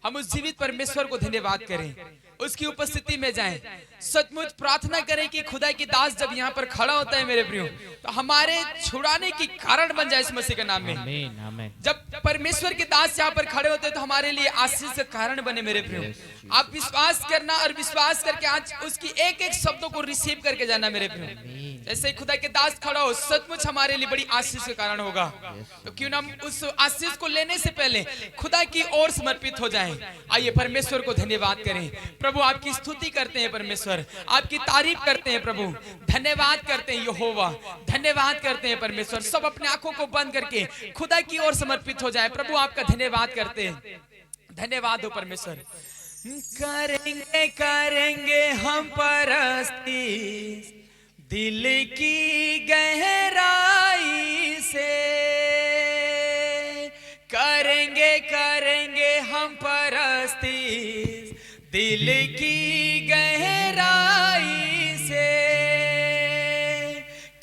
हम उस जीवित परमेश्वर को धन्यवाद करें, उसकी उपस्थिति में जाएं, सचमुच प्रार्थना करें कि खुदा की दास जब यहाँ पर खड़ा होता है मेरे प्रियो, तो हमारे छुड़ाने की कारण बन जाए इस मसीह के नाम में। आमीन, आमीन। जब परमेश्वर के दास यहाँ पर खड़े होते हैं तो हमारे लिए आशीष का कारण बने मेरे प्रियो। आप विश्वास करना और विश्वास करके आज उसकी एक एक शब्दों को रिसीव करके जाना मेरे प्रियो। जैसे खुदा के दास खड़ा हो, सचमुच हमारे लिए बड़ी आशीष का कारण होगा। तो क्यों ना हम उस आशीष को लेने से पहले खुदा की ओर समर्पित हो जाएं। आइए परमेश्वर को धन्यवाद करें। प्रभु आपकी स्तुति करते हैं परमेश्वर, आपकी तारीफ करते हैं प्रभु, धन्यवाद करते हैं यहोवा, धन्यवाद करते हैं परमेश्वर। सब अपने आंखों को बंद करके खुदा की ओर समर्पित हो जाए। प्रभु आपका धन्यवाद करते हैं। धन्यवाद हो परमेश्वर। करेंगे करेंगे हम परस्ती दिल की गहराई से, करेंगे करेंगे हम परस्ती दिल की गहराई से,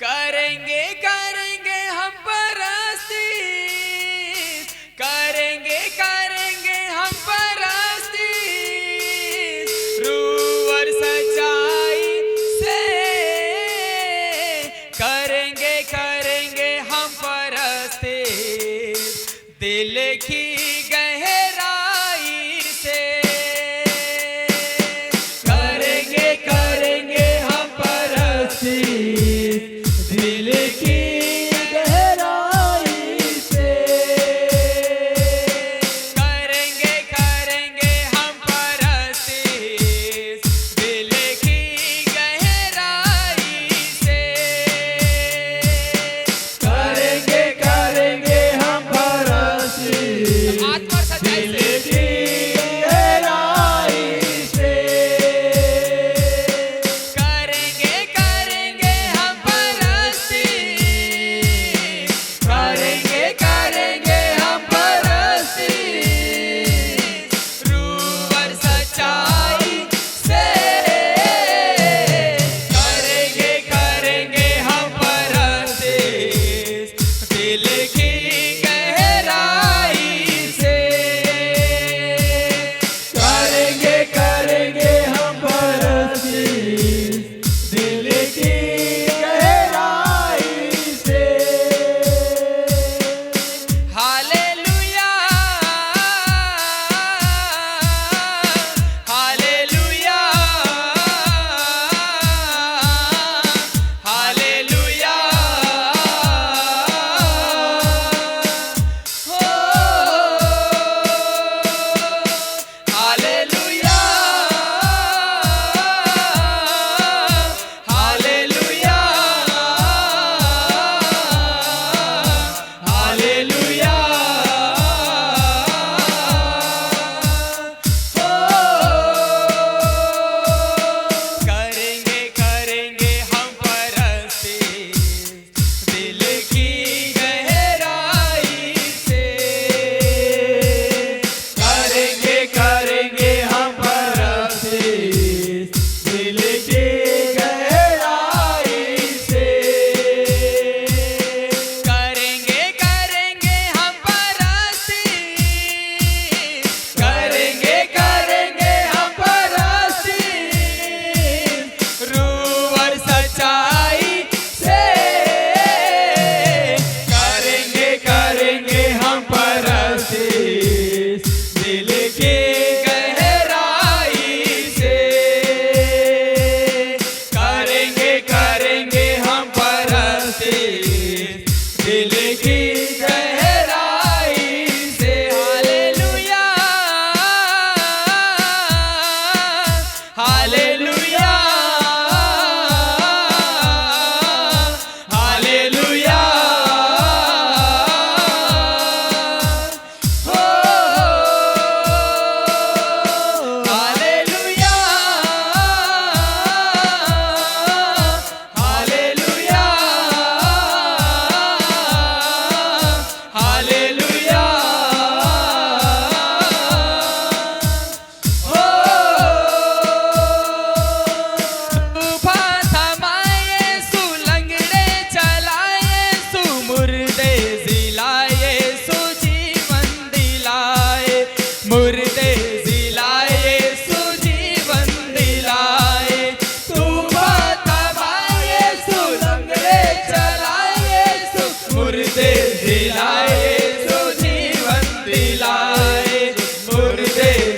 करेंगे करेंगे हम परस्ती, करेंगे करेंगे हम परस्ती रूह और सच्चाई से, करेंगे करेंगे हम परस्ती दिल की गहराई से,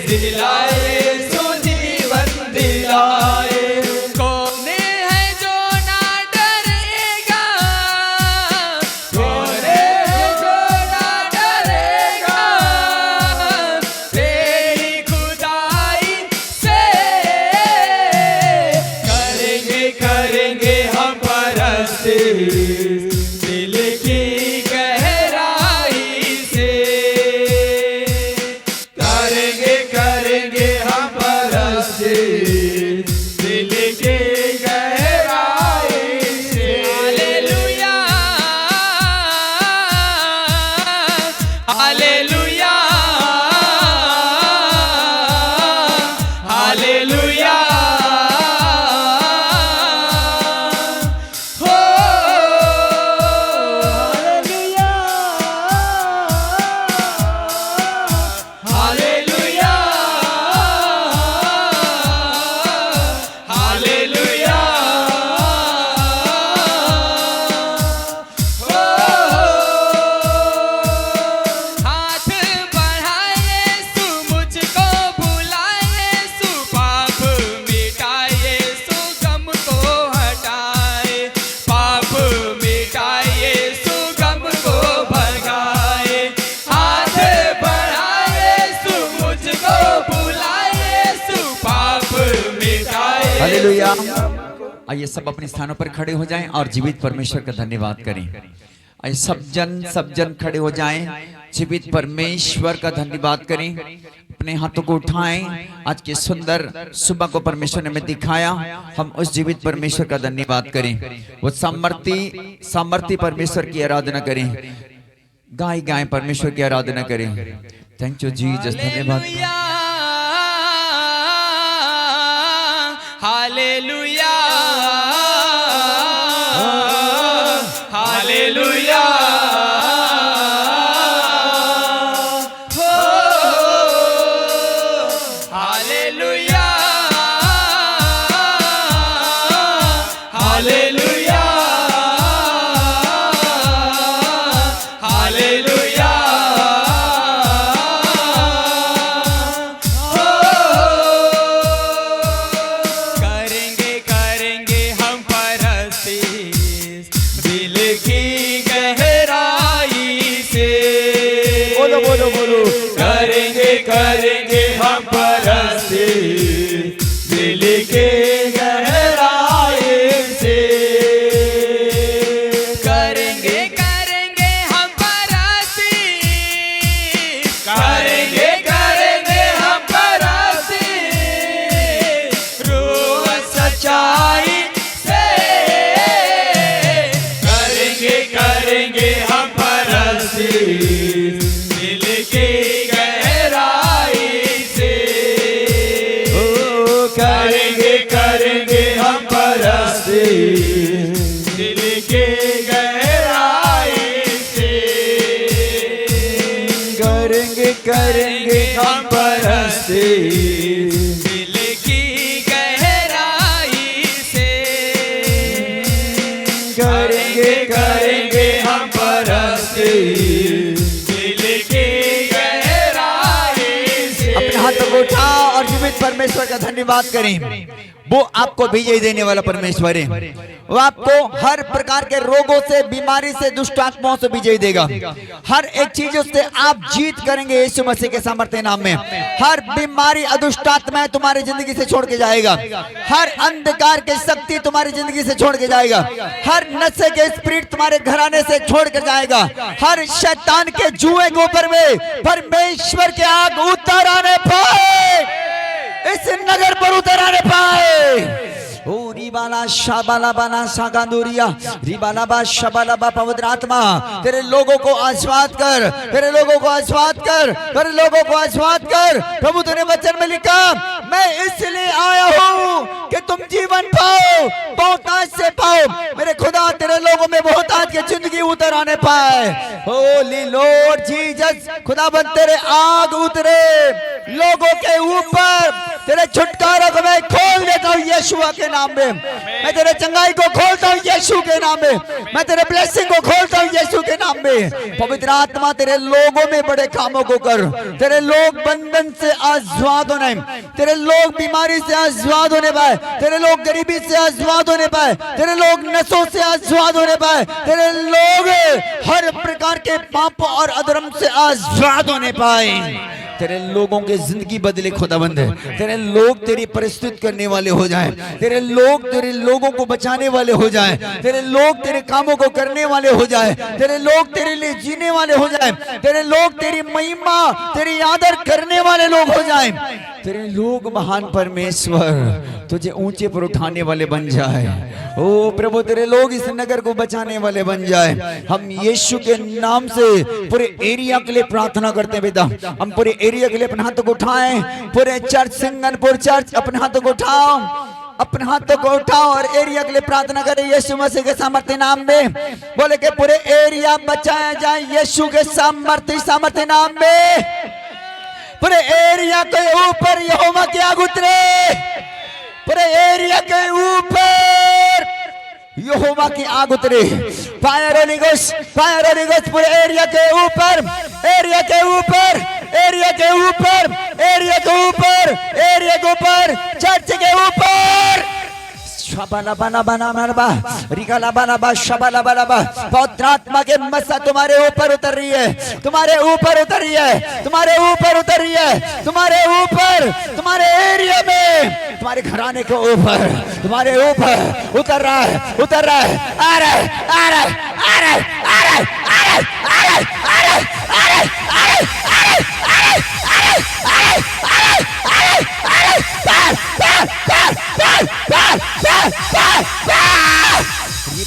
दिलाए, सो जीवन दिलाए। कौन है जो ना डरेगा, कौन है जो ना डरेगा, तेरी खुदाई से करेंगे करेंगे हम परस्ती, दिल की गहराई से करेंगे करेंगे हम परस्ती, दिल की गहराई से। हालेलुया हालेलुया हालेलुया हो हालेलुया हालेलुया हो। हाथ बढ़ाए सु मुझको भुलाए, सु पाप मिटाए, सु गम को हटाए, पाप मिटाए, सु गम को भगाए। हाथ बढ़ाए सु मुझको भुलाए, सु पाप मिटाए। हालेलुया। आइए सब अपने स्थानों पर खड़े हो जाएं और जीवित परमेश्वर का धन्यवाद करें। आइए सब जन खड़े हो जाएं, जीवित परमेश्वर का धन्यवाद करें। अपने हाथों को उठाएं। आज की सुंदर सुबह को परमेश्वर ने हमें दिखाया, हम उस जीवित परमेश्वर का धन्यवाद करें। वो सामर्थी परमेश्वर की आराधना करें, गाय गाय परमेश्वर की आराधना करें। थैंक यू जीसस, धन्यवाद। हालेलुया हालेलुया हो हालेलुया हालेलुया हालेलुया हो। करेंगे करेंगे हम परस्ती, दिल की गहराई से। बोलो बोलो बोलो। करेंगे करेंगे हम परस्ती, दिल की गहराई से। करेंगे करेंगे हम परस्ती, करेंगे करेंगे हम परस्ती, रूह सच्चाई से। करेंगे करेंगे हम परस्ती, दिल की गहराई से। ओ करेंगे करेंगे हम परस्ती, दिल की गहराई से। करेंगे करेंगे हम परस्ती, दिल की गहराई से। करेंगे करेंगे हम परस्ती, दिल की गहराई से। अपने हाथों को उठाओ और जीवित परमेश्वर का धन्यवाद करें। वो आपको विजय देने वाला परमेश्वर है। वो आपको हर प्रकार के रोगों से, बीमारी से, दुष्ट आत्माओं से विजय देगा। हर एक चीज से आप जीत करेंगे यीशु मसीह के सामर्थ्य नाम में। हर बीमारी, अदुष्ट आत्माएं तुम्हारी जिंदगी से छोड़ के जाएगा। हर अंधकार की शक्ति तुम्हारी जिंदगी से छोड़ के जाएगा। हर नशे के स्पिरिट तुम्हारे घराने से छोड़ कर जाएगा। हर शैतान के जुए के ऊपर में परमेश्वर के आग उतर आने पाए, इस नगर पर उतर आने पाए। ओ रिबाला शाबाला बाना सागांदुरिया रिबाला बा शाबाला बा पवित्र आत्मा तेरे लोगों को आशीर्वाद कर, तेरे लोगों को आशीर्वाद कर, तेरे लोगों को आशीर्वाद कर। प्रभु तूने वचन में लिखा, मैं इसलिए आया हूँ कि तुम जीवन पाओ, बहुतायत से पाओ। मेरे खुदा तेरे लोगों में बहुतायत की जिंदगी उतर आने पाए। होली लॉर्ड जीसस, खुदाबंद तेरे आग उतरे लोगों के ऊपर, तेरे छुटकारा को मैं खोल देता हूँ यीशुआ के नाम में। मैं तेरे चंगाई को खोलता हूँ यीशु के नाम में। मैं तेरे ब्लेसिंग को खोलता हूँ यीशु के नाम में। पवित्र आत्मा तेरे लोगों में बड़े कामों को कर। तेरे लोग बंधन से आजाद होने, तेरे लोग बीमारी से आजाद होने पाए, तेरे लोग गरीबी से आजाद होने पाए, तेरे लोग नशों से आजाद होने पाए, तेरे लोग हर प्रकार के पाप और अधर्म से आजाद होने पाए। तेरे लोगों की जिंदगी बदले खुदाबंद है। तेरे लोग तेरी प्रस्तुत करने वाले हो जाएं, तेरे लोग तेरे लोगों को बचाने वाले हो जाएं, तेरे लोग तेरे कामों को करने वाले हो जाएं, तेरे लोग तेरे लिए जीने वाले हो जाएं, तेरे लोग तेरी महिमा तेरी आदर करने वाले लोग हो जाएं। तेरे लोग महान परमेश्वर तुझे ऊंचे पर उठाने वाले बन जाए। ओ प्रभु, तेरे लोग इस नगर को बचाने वाले बन जाए। हम यीशु के नाम से पूरे एरिया के लिए प्रार्थना करते हैं पिता। हम पूरे एरिया के लिए अपने हाथों को उठाएं। पूरे चर्च, सिंगनपुर चर्च, अपने हाथों को उठाओ, अपने हाथों को उठाओ और एरिया के लिए प्रार्थना करें यीशु मसीह के सामर्थ्य नाम में। बोले कि पूरे एरिया बचाया जाए यीशु के सामर्थ्य नाम में। पूरे एरिया के ऊपर यहोवा की आग उतरे, पूरे एरिया के ऊपर यहोवा की आग उतरे। Fire Holi ghost, fire Holi ghost पूरे एरिया के ऊपर, एरिया के ऊपर, एरिया के ऊपर, एरिया के ऊपर, एरिया के ऊपर, चर्च के ऊपर। शबाला बना बना मरबा, रिगला बना बा, शबाला बना बा। पवित्र आत्मा के मसा तुम्हारे ऊपर उतर रही है, तुम्हारे ऊपर उतर रही है, तुम्हारे ऊपर उतर रही है, तुम्हारे ऊपर, तुम्हारे एरिया में, तुम्हारे घराने के ऊपर, तुम्हारे ऊपर उतर रहा है, उतर रहा है, आ रहा है, आ रहा है, आ रहा है, आ रहा है, आ रहा है, आ रहा है, आ रहा है, आ रहा है, आ रहा है, आ रहा है,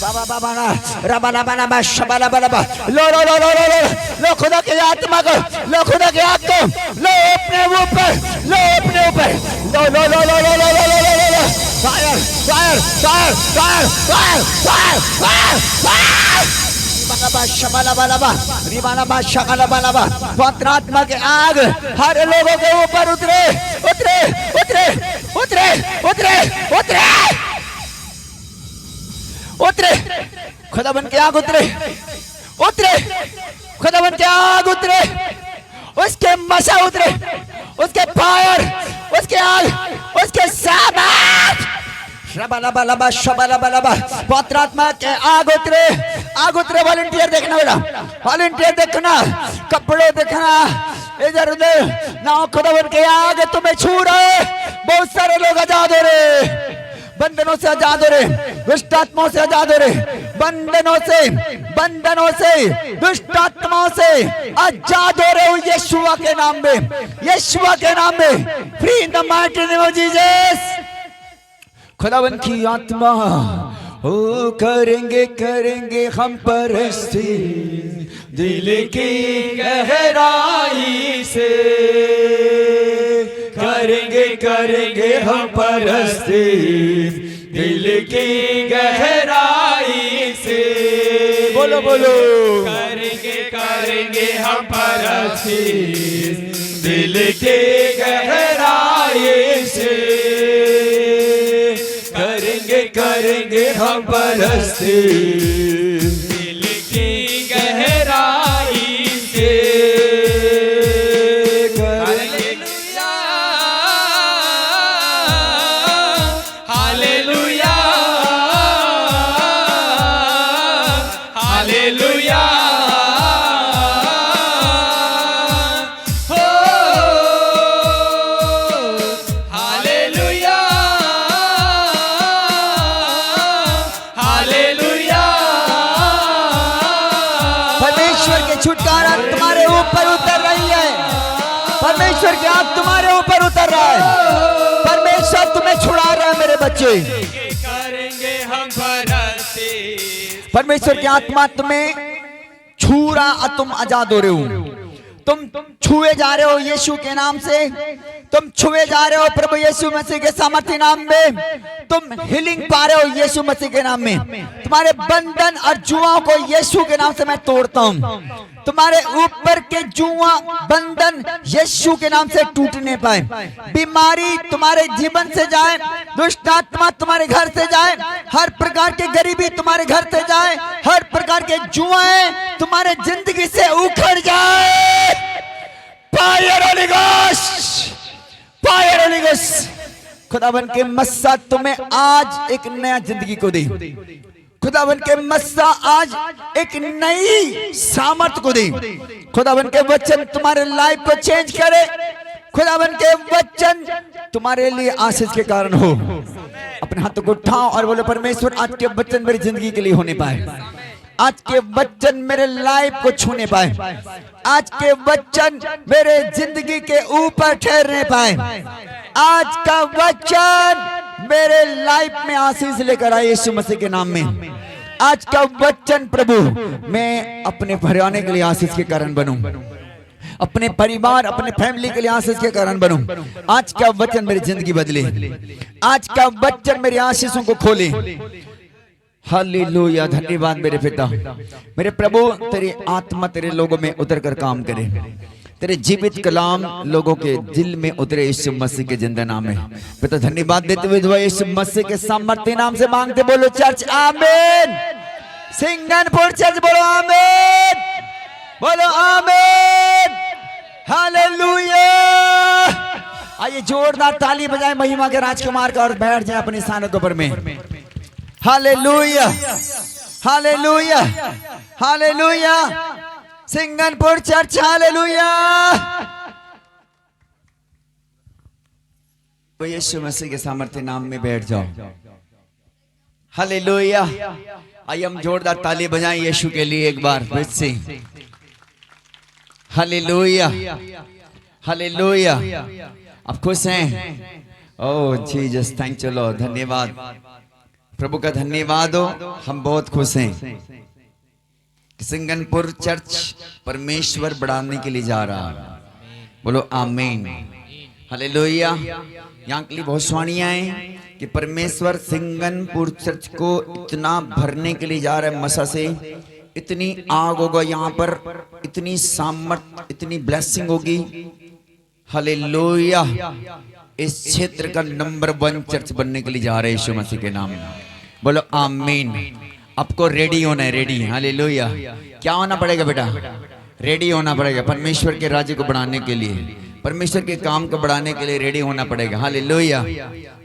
बाबा बाबा ना रबाला बना बा, शबाला बना बा। लो लो लो लो लो लो लो खुदा की आत्मा को, लो खुदा की आग को, लो अपने ऊपर, लो अपने ऊपर, लो लो लो लो लो लो लो लो लो लो। Fire fire fire fire fire fire fire fire. बना शबाला बना बा, रिबाना बा, शबाला बना बा। पवित्र आत्मा के आग हर लोगों के ऊपर उतरे, उतरे, उतरे, उतरे, उतरे, उतरे, उतरे। खुदाबंद की आग उतरे, उतरे, खुदाबंद की आग उतरे, उसके मसा उतरे, उसके फायर, उसके आग, उसके सामर्थ। शबाला लबा, शबाला लबा। पवित्र आत्मा के आग उतरे, आग उतरे। वॉलंटियर देखना बेटा, वॉलंटियर देखना, कपड़े देखना, इधर उधर ना। खुदाबंद की आग तुम्हें छू रहे, बहुत सारे लोग आजाद हो रहे, बंधनों से आजाद हो रहे, दुष्ट आत्माओं से आजाद हो रहे, बंधनों से, बंधनों से, दुष्ट आत्माओं से आजाद हो रहे हो यीशुआ के नाम में, यीशुआ के नाम में। Free in the mighty name of Jesus. खुदावंद की आत्मा ओ करेंगे करेंगे हम परस्ती दिल की गहराई से, करेंगे करेंगे हम परस्ती दिल की गहराई से। बोलो बोलो, करेंगे करेंगे हम परस्ती दिल की गहराई से, करेंगे करेंगे हम परस्ती दिल की गहराई से। हालेलुया हालेलुया हालेलुया हो हालेलुया हालेलुया। परमेश्वर की छुटकारा तुम्हारे ऊपर उतर रही है, परमेश्वर की आग तुम्हारे ऊपर उतर रहा है, परमेश्वर तुम्हें छुड़ा रहा है मेरे बच्चे। करेंगे हम परस्ती, परमेश्वर की आत्मा तुम्हें छू रहा, तुम आजाद हो रहे हो, तुम छुए जा रहे हो यीशु के नाम से, तुम छुए जा रहे हो प्रभु यीशु मसीह के सामर्थ्य नाम में, तुम हीलिंग पा रहे हो यीशु मसीह के नाम में। तुम्हारे बंधन और जुआओं को यीशु के नाम से मैं तोड़ता हूं। तुम्हारे ऊपर के जुआ बंधन यीशु के नाम से टूटने पाए, बीमारी तुम्हारे जीवन से जाए, दुष्ट आत्मा तुम्हारे घर से जाए, हर प्रकार की गरीबी तुम्हारे घर से जाए, हर प्रकार के जुआएं तुम्हारे जिंदगी से उखड़ जाए। Fire Holi ghost, fire Holi ghost. खुदावन के मस्सा तुम्हें आज एक नया जिंदगी को दे। खुदावन के मस्सा आज एक नई सामर्थ को दे। खुदावन के वचन तुम्हारे लाइफ को चेंज करे। खुदावन के वचन तुम्हारे लिए आशीष के कारण हो। अपने हाथों को उठाओ और बोलो परमेश्वर आज के वचन मेरी जिंदगी के लिए होने पाए, आज के वचन मेरे लाइफ को छूने पाए, आज के वचन मेरे जिंदगी के ऊपर ठहरने पाए, आज का वचन मेरे लाइफ में आशीष लेकर आए यीशु मसीह के नाम में। आज का वचन प्रभु मैं अपने परिवार के लिए आशीष के कारण बनूं, अपने परिवार अपने फैमिली के लिए आशीष के कारण बनूं। आज का वचन मेरी जिंदगी बदले, आज का वचन मेरी आशीषों को खोले। हालेलुया, धन्यवाद मेरे पिता। मेरे प्रभु तेरी आत्मा तेरे लोगों में उतर कर काम करे, तेरे जीवित कलाम लोगों के दिल में उतरे यीशु मसीह के जिंदा नाम में। पिता धन्यवाद देते हुए यीशु मसीह के सामर्थ्य नाम से मांगते, बोलो चर्च आमीन। सिंगनपुर चर्च बोलो आमीन, बोलो आमीन, हालेलुया। आइए जोरदार ताली बजाएं महिमा के राजकुमार का और बैठ जाए अपने स्थानों के ऊपर में। Hallelujah, hallelujah, hallelujah. Singanpur church hallelujah. तो यीशु मसीह के सामर्थ्य नाम में बैठ जाओ। हालेलुया। आइए हम जोरदार ताली बजाएं यीशु के लिए एक बार फिर से। Hallelujah, hallelujah. आप खुश हैं? ओह जीसस, थैंक यू लॉर्ड, धन्यवाद प्रभु का, धन्यवाद हो। हम बहुत खुश हैं। सिंगनपुर चर्च परमेश्वर बढ़ाने के लिए जा रहा है, बोलो आमीन, हालेलुया। यहाँ के लिए भविष्यवाणियां हैं कि परमेश्वर सिंगनपुर चर्च को इतना भरने के लिए जा रहा है मसा से। इतनी आग होगा यहाँ पर, इतनी सामर्थ, इतनी ब्लेसिंग होगी। हालेलुया। इस क्षेत्र का नंबर 1 चर्च बनने के लिए जा रहे हैं यीशु मसीह के नाम में, बोलो आमीन। आपको रेडी होना है, रेडी। हालेलुया। क्या होना पड़ेगा बेटा? रेडी होना पड़ेगा परमेश्वर के राज्य को बढ़ाने के लिए, परमेश्वर के काम को बढ़ाने के लिए रेडी होना पड़ेगा। हालेलुया।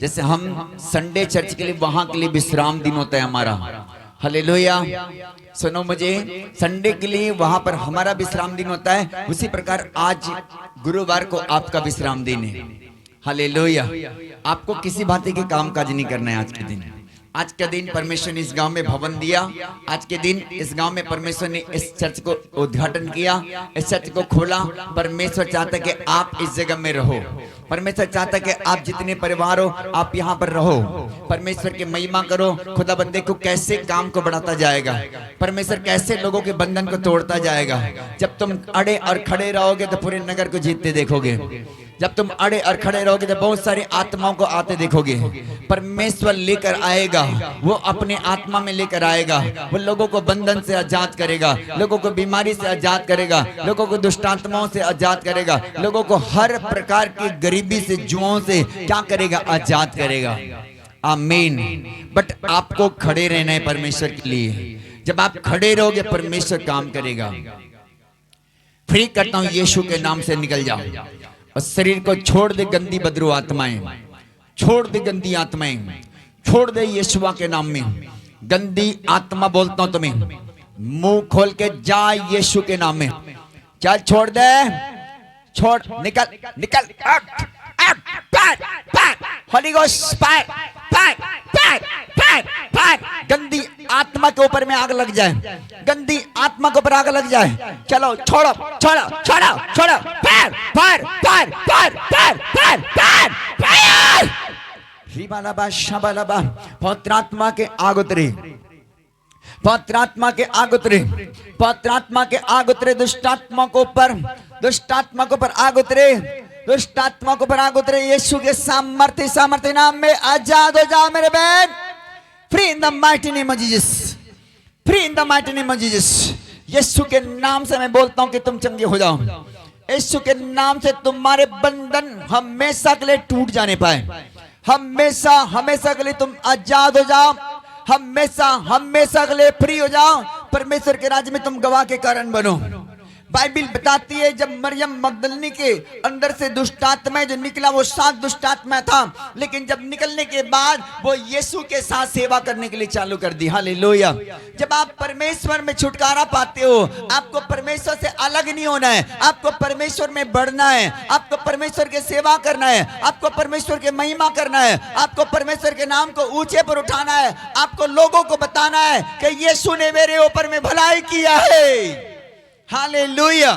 जैसे हम संडे चर्च के लिए वहां के लिए विश्राम दिन होता है हमारा। हालेलुया। सुनो मुझे, संडे के लिए वहां पर हमारा विश्राम दिन होता है, उसी प्रकार आज गुरुवार को आपका विश्राम दिन है। हालेलुया। आपको किसी बात के काम काज नहीं करना है आज के दिन। आज के दिन परमेश्वर ने इस गांव में भवन दिया, आज के दिन इस गांव में परमेश्वर ने इस चर्च को उद्घाटन किया, इस चर्च को खोला। परमेश्वर चाहता है कि आप इस जगह में रहो। परमेश्वर चाहता है कि आप जितने परिवार हो आप यहाँ पर रहो, परमेश्वर की महिमा करो। खुदा बंदे को कैसे काम को बढ़ाता जाएगा, परमेश्वर कैसे लोगों के बंधन को तोड़ता जाएगा। जब तुम अड़े और खड़े रहोगे तो पूरे नगर को जीतते देखोगे। जब तुम अड़े और खड़े रहोगे तो बहुत सारी आत्माओं को आते देखोगे। परमेश्वर लेकर आएगा, वो अपने आत्मा में लेकर आएगा। वो लोगों को बंधन से आजाद करेगा, लोगों को बीमारी से आजाद करेगा, लोगों को दुष्ट आत्माओं से आजाद करेगा, लोगों को हर प्रकार की गरीबी से, जुओं से क्या करेगा? आजाद करेगा। आमीन। बट आपको खड़े रहना है परमेश्वर के लिए। जब आप खड़े रहोगे परमेश्वर काम करेगा। फ्री करता हूं, यीशु के नाम से निकल जाओ और शरीर को छोड़ दे गंदी बदरू आत्माएं, छोड़ दे गंदी आत्माएं, छोड़ दे यीशुआ के नाम में। गंदी आत्मा बोलता हूं तुम्हें, मुंह खोल के जा यीशु के नाम में। चल छोड़ दे, छोड़, निकल निकल। Holi ghost fire, fire, fire, fire, fire. गंदी आत्मा के ऊपर में आग लग जाए, गंदी आत्मा के ऊपर आग लग जाए। चलो छोड़ो, छोड़ो, छोड़ो, छोड़ो। Fire, fire, fire, fire, fire, fire, fire, fire. रिबालाबा शबालाबा। पवित्र आत्मा के आग उतरे, पवित्र आत्मा के आग उतरे, पवित्र आत्मा के आग उतरे दुष्ट आत्मा के ऊपर। दुष्ट आत्मा को पर आग उतरे, दुष्ट आत्मा को पर आग उतरे। यीशु के सामर्थ्य नाम में आजाद हो जाओ मेरे बहन। Free in the mighty name of Jesus, free in the mighty name of Jesus. यीशु के नाम से मैं बोलता हूं कि तुम चंगे हो जाओ। यीशु के नाम से तुम्हारे बंधन हमेशा के लिए टूट जाने पाए, हमेशा हमेशा के लिए तुम आजाद हो जाओ, हमेशा हमेशा के लिए फ्री हो जाओ। परमेश्वर के राज्य में तुम गवाह के कारण बनो। बाइबल बताती है जब मरियम मगदलिनी के अंदर से दुष्ट आत्मा जो निकला वो 7 दुष्ट आत्मा था, लेकिन जब निकलने के बाद वो यीशु के साथ सेवा करने के लिए चालू कर दी। हालेलुया। जब आप परमेश्वर में छुटकारा पाते हो, आपको परमेश्वर से अलग नहीं होना है, आपको परमेश्वर में बढ़ना है, आपको परमेश्वर की सेवा करना है, आपको परमेश्वर की महिमा करना है, आपको परमेश्वर के नाम को ऊंचे पर उठाना है, आपको लोगों को बताना है कि यीशु ने मेरे ऊपर में भलाई किया है। हालेलुया।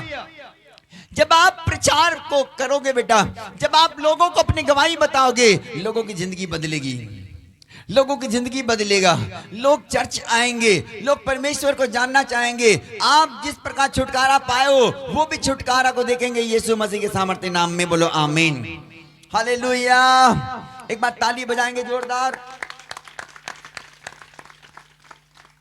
जब आप प्रचार को करोगे बेटा, जब आप लोगों को अपनी गवाही बताओगे, लोगों की जिंदगी बदलेगी, लोगों की जिंदगी बदलेगा। लोग चर्च आएंगे, लोग परमेश्वर को जानना चाहेंगे। आप जिस प्रकार छुटकारा पाए हो वो भी छुटकारा को देखेंगे यीशु मसीह के सामर्थ्य नाम में। बोलो आमीन। हालेलुया। एक बार ताली बजाएंगे जोरदार।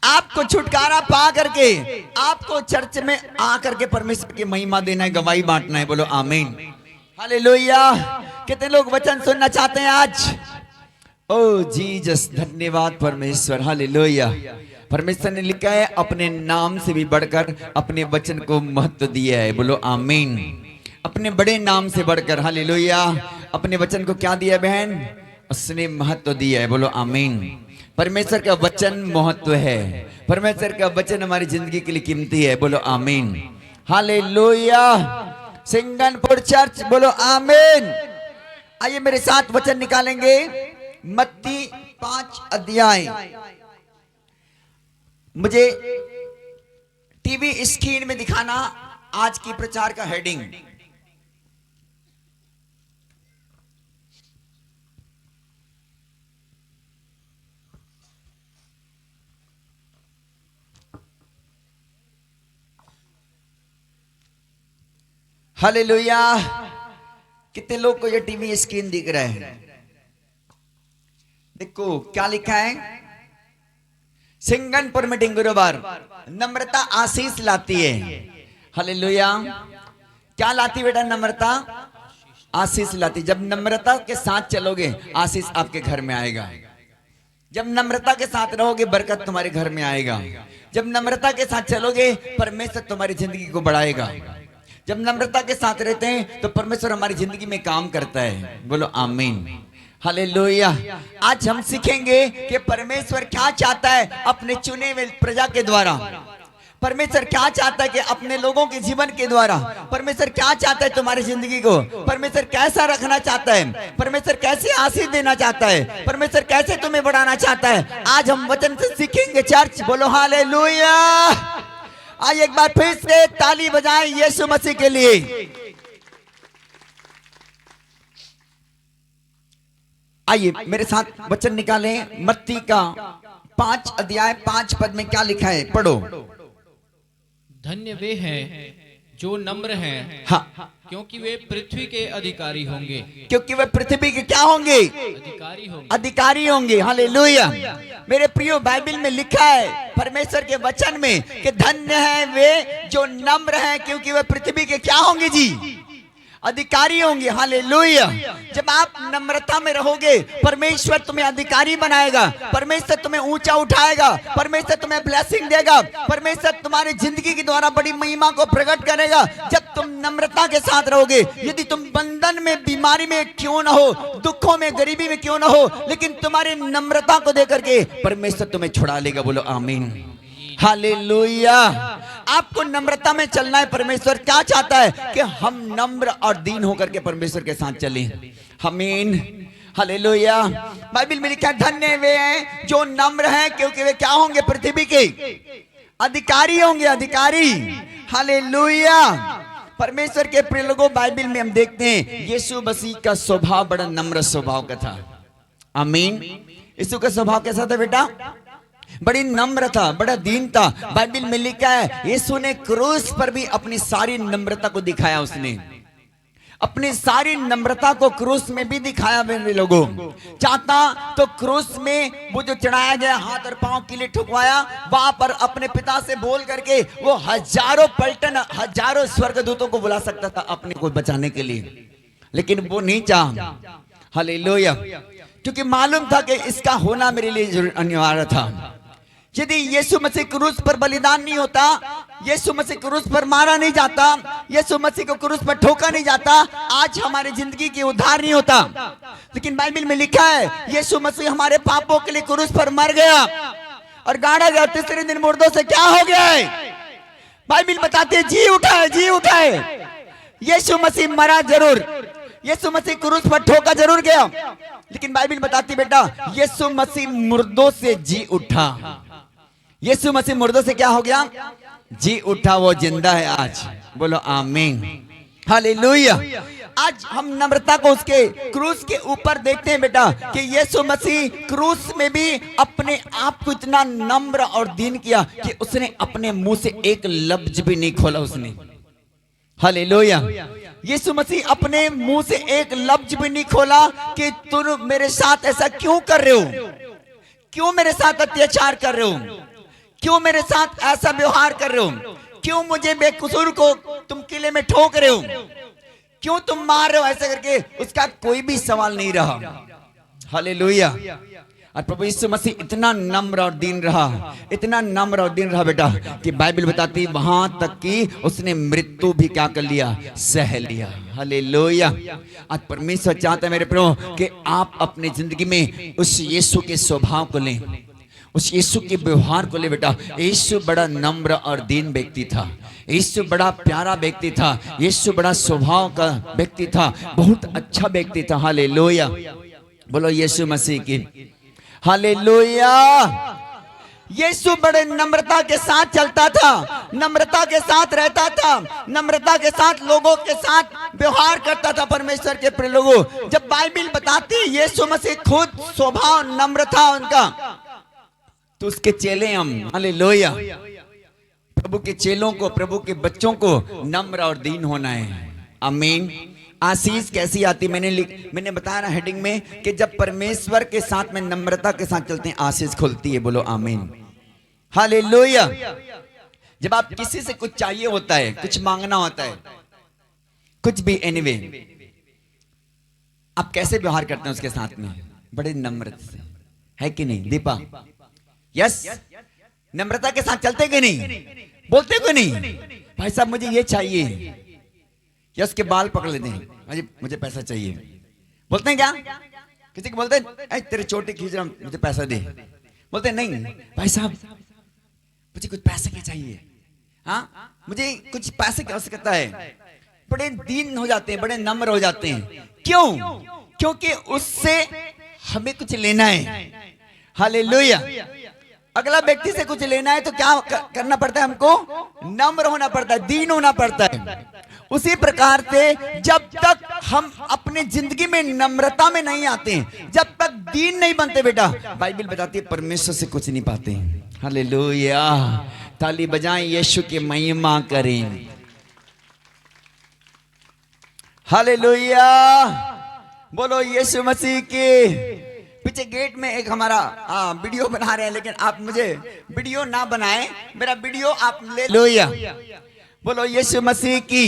आपको छुटकारा पा करके आपको चर्च में आकर के परमेश्वर की महिमा देना है, गवाही बांटना है। बोलो आमीन। हालेलुया। कितने लोग वचन सुनना चाहते हैं आज? ओ जीसस, धन्यवाद परमेश्वर। हालेलुया। परमेश्वर ने लिखा है अपने नाम से भी बढ़कर अपने वचन को महत्व दिया है। बोलो आमीन। अपने बड़े नाम से बढ़कर, हालेलुया, अपने वचन को क्या दिया बहन? उसने महत्व दिया है। बोलो आमीन। परमेश्वर का वचन महत्व है, परमेश्वर का वचन हमारी जिंदगी के लिए कीमती है। बोलो आमीन। हालेलुया। सिंगनपुर चर्च बोलो आमीन। आइए मेरे साथ वचन निकालेंगे मत्ती 5 अध्याय। मुझे टीवी स्क्रीन में दिखाना आज की प्रचार का हेडिंग। हालेलुया। कितने लोग को ये टीवी स्क्रीन दिख रहा है? देखो क्या लिखा है। सिंगनपुर मीटिंग गुरुवार। नम्रता आशीष लाती है। हालेलुया। क्या लाती बेटा? नम्रता आशीष लाती। जब नम्रता के साथ चलोगे आशीष आपके घर में आएगा। जब नम्रता के साथ रहोगे बरकत तुम्हारे घर में आएगा। जब नम्रता के साथ चलोगे परमेश्वर तुम्हारी जिंदगी को बढ़ाएगा। जब नम्रता के साथ रहते हैं तो परमेश्वर हमारी जिंदगी में काम करता है। बोलो आमीन। हालेलुया। आज हम सीखेंगे कि परमेश्वर क्या चाहता है अपने चुने हुए प्रजा के द्वारा। परमेश्वर क्या चाहता है कि अपने लोगों के जीवन के द्वारा। परमेश्वर क्या चाहता है तुम्हारी जिंदगी को। परमेश्वर कैसा रखना चाहता है। परमेश्वर कैसे आशीष देना चाहता है। परमेश्वर कैसे तुम्हें बढ़ाना चाहता है। आज हम वचन से सीखेंगे चर्च। बोलो हालेलुया। आइए एक बार फिर से ताली बजाएं यीशु मसीह के लिए। आइए मेरे साथ वचन निकालें मत्ती का 5 अध्याय 5 पद में क्या लिखा है, पढ़ो। धन्य वे हैं जो नम्र हैं, हाँ, क्योंकि वे पृथ्वी के अधिकारी होंगे। क्योंकि वे पृथ्वी के क्या होंगे? अधिकारी होंगे। अधिकारी होंगे। हालेलुया। मेरे प्रियो, बाइबल में लिखा है परमेश्वर के वचन में कि धन्य हैं वे जो नम्र हैं, क्योंकि वे पृथ्वी के क्या होंगे जी? अधिकारी होंगे। हालेलुया। जब आप नम्रता में रहोगे परमेश्वर तुम्हें अधिकारी बनाएगा। परमेश्वर तुम्हें ऊंचा उठाएगा। परमेश्वर तुम्हें ब्लेसिंग देगा। परमेश्वर तुम्हारी जिंदगी के द्वारा बड़ी महिमा को प्रकट करेगा जब तुम नम्रता के साथ रहोगे। यदि तुम बंधन में, बीमारी में क्यों ना हो, दुखों में, गरीबी में क्यों ना हो, लेकिन तुम्हारी नम्रता को देकर के परमेश्वर तुम्हें छुड़ा लेगा। बोलो आमीन। हालेलुया। आपको नम्रता में चलना है। परमेश्वर क्या चाहता है कि हम नम्र और दीन होकर के परमेश्वर के साथ चलें। आमीन। हालेलुया। बाइबल में लिखा है धन्य वे हैं जो नम्र हैं, क्योंकि वे क्या होंगे? पृथ्वी के अधिकारी होंगे। अधिकारी। हालेलुया। परमेश्वर के प्रिय लोगों, बाइबल में हम देखते हैं यीशु मसीह का स्वभाव बड़ा नम्र स्वभाव का था। आमीन। यीशु का स्वभाव कैसा था बेटा? बड़ी नम्र था, बड़ा दीन था। बाइबल में लिखा है यीशु ने क्रूस पर भी अपनी सारी नम्रता को दिखाया। उसने अपनी सारी नम्रता को क्रूस में भी दिखाया। मेरे लोगों, चाहता तो क्रूस में वो जो चढ़ाया गया, हाथ और पांव के लिए ठुकवाया, वहां पर अपने पिता से बोल करके वो हजारों पलटन, हजारों स्वर्गदूतों को बुला सकता था अपने को बचाने के लिए, लेकिन वो नहीं चाहा। हालेलुया। क्योंकि मालूम था कि इसका होना मेरे लिए अनिवार्य था। यदि यीशु मसीह क्रूस पर बलिदान नहीं होता, यीशु मसीह क्रूस पर मारा नहीं जाता, यीशु मसीह को क्रूस पर ठोका नहीं जाता, आज हमारी जिंदगी की उद्धार नहीं होता। लेकिन बाइबल में लिखा है यीशु मसीह हमारे पापों के लिए क्रूस पर मर गया और गाड़ा गया, तीसरे दिन मुर्दों से क्या हो गया है? बाइबल बताती है जी उठा है, जी उठा है। यीशु मसीह मरा जरूर, यीशु मसीह क्रूस पर ठोका जरूर गया, लेकिन बाइबल बताती बेटा यीशु मसीह मुर्दों से जी उठा। यीशु मसीह मुर्दों से क्या हो गया? जी उठा, वो जिंदा है आज। बोलो आमीन, हालेलुया। आज हम नम्रता को उसके क्रूस के ऊपर देखते हैं बेटा कि यीशु मसीह क्रूस में भी अपने आप को इतना नम्र और दीन किया कि उसने अपने मुंह से एक लफ्ज भी नहीं खोला उसने। हालेलुया। यीशु मसीह अपने मुंह से एक लफ्ज भी नहीं खोला कि तुम मेरे साथ ऐसा क्यों कर रहे हो, क्यों मेरे साथ अत्याचार कर रहे हो, क्यों मेरे साथ ऐसा व्यवहार कर रहे हो, क्यों मुझे बेकसूर को तुम किले में ठोक रहे हो, क्यों तुम मार रहे हो, ऐसा करके उसका कोई भी सवाल नहीं रहा। हालेलुया। और प्रभु यीशु मसीह इतना नम्र और दीन रहा, इतना नम्र और दीन रहा बेटा कि बाइबल बताती वहां तक कि उसने मृत्यु भी क्या कर लिया? सह लिया। हालेलुया। आज परमेश्वर चाहता है मेरे प्रभु कि आप अपनी जिंदगी में उस यीशु के स्वभाव को लें, उस यीशु के व्यवहार को ले बेटा। यीशु बड़ा नम्र और दीन व्यक्ति था, यीशु बड़ा प्यारा व्यक्ति था, यीशु बड़ा स्वभाव का व्यक्ति था, बहुत अच्छा व्यक्ति था। हालेलुया। बोलो यीशु मसीह की हालेलुया। यीशु बड़े नम्रता के साथ चलता था, नम्रता के साथ रहता था, नम्रता के साथ लोगों के साथ व्यवहार करता था। परमेश्वर के प्रिय लोगों, जब बाइबल बताती यीशु मसीह खुद स्वभाव नम्र था उनका, तो उसके चेले हम, हालेलुया, प्रभु के चेलों को, प्रभु के बच्चों को नम्र और दीन होना है। आमीन। आशीष कैसी आती? मैंने बताया ना हेडिंग में कि जब परमेश्वर के साथ में नम्रता के साथ चलते हैं आशीष खुलती है। बोलो आमीन, हालेलुया। जब आप किसी से कुछ चाहिए होता है, कुछ मांगना होता है, कुछ भी, एनीवे, आप कैसे व्यवहार करते हैं उसके साथ में? बड़े नम्रता से, है कि नहीं दीपा? यस, नम्रता के साथ चलते कि नहीं? बोलते क्यों नहीं भाई साहब मुझे ये चाहिए, यस के बाल पकड़ लेते हैं, मुझे पैसा चाहिए। बोलते हैं क्या? किसी को बोलते हैं तेरे चोटी खींच रहा हूं, मुझे पैसा दे। बोलते हैं नहीं भाई साहब मुझे कुछ पैसे की चाहिए, हाँ मुझे कुछ पैसे की आवश्यकता है। बड़े दीन हो जाते हैं, बड़े नम्र हो जाते हैं। क्यों? क्योंकि उससे हमें कुछ लेना है। हालेलुया। अगला व्यक्ति से कुछ लेना है तो क्या करना पड़ता है? हमको नम्र होना पड़ता है, दीन होना पड़ता है। उसी प्रकार से जब तक हम अपने जिंदगी में नम्रता में नहीं आते, जब तक दीन नहीं बनते बेटा, बाइबल बताती है परमेश्वर से कुछ नहीं पाते। हालेलुया। ताली बजाएं, यीशु की महिमा करें। हालेलुया। बोलो यीशु मसीह के। पीछे गेट में एक हमारा वीडियो बना रहे हैं, लेकिन आप मुझे वीडियो ना बनाएं, मेरा वीडियो आप ले लो। बोलो यीशु मसीह की।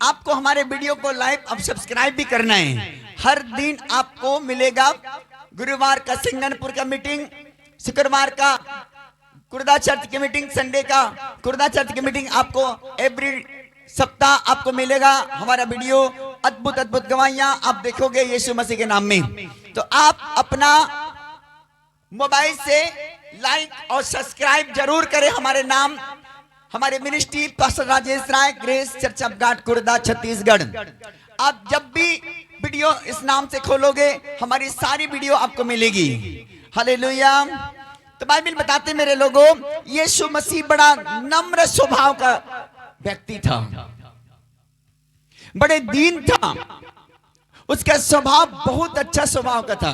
आपको हमारे वीडियो को लाइक अब सब्सक्राइब भी करना है। हर दिन आपको मिलेगा, गुरुवार का सिंगनपुर का मीटिंग, शुक्रवार का कुर्दा चर्च की मीटिंग, संडे का कुर्दा चर्च की मीटिंग, आपको एवरी सप्ताह आपको मिलेगा हमारा वीडियो। अद्भुत अद्भुत गवाहियां आप देखोगे यीशु मसीह के नाम में। तो आप अपना मोबाइल से लाइक और सब्सक्राइब जरूर करें हमारे नाम, हमारे ministry pastor Rajesh Rai, grace church of God Kurda Chhattisgarh. आप जब भी वीडियो इस नाम से खोलोगे हमारी सारी वीडियो आपको मिलेगी। हालेलुया। तो बाइबल बताते मेरे लोगों, यीशु मसीह बड़ा नम्र स्वभाव का व्यक्ति था, बड़े दीन था, उसका स्वभाव बहुत अच्छा स्वभाव का था।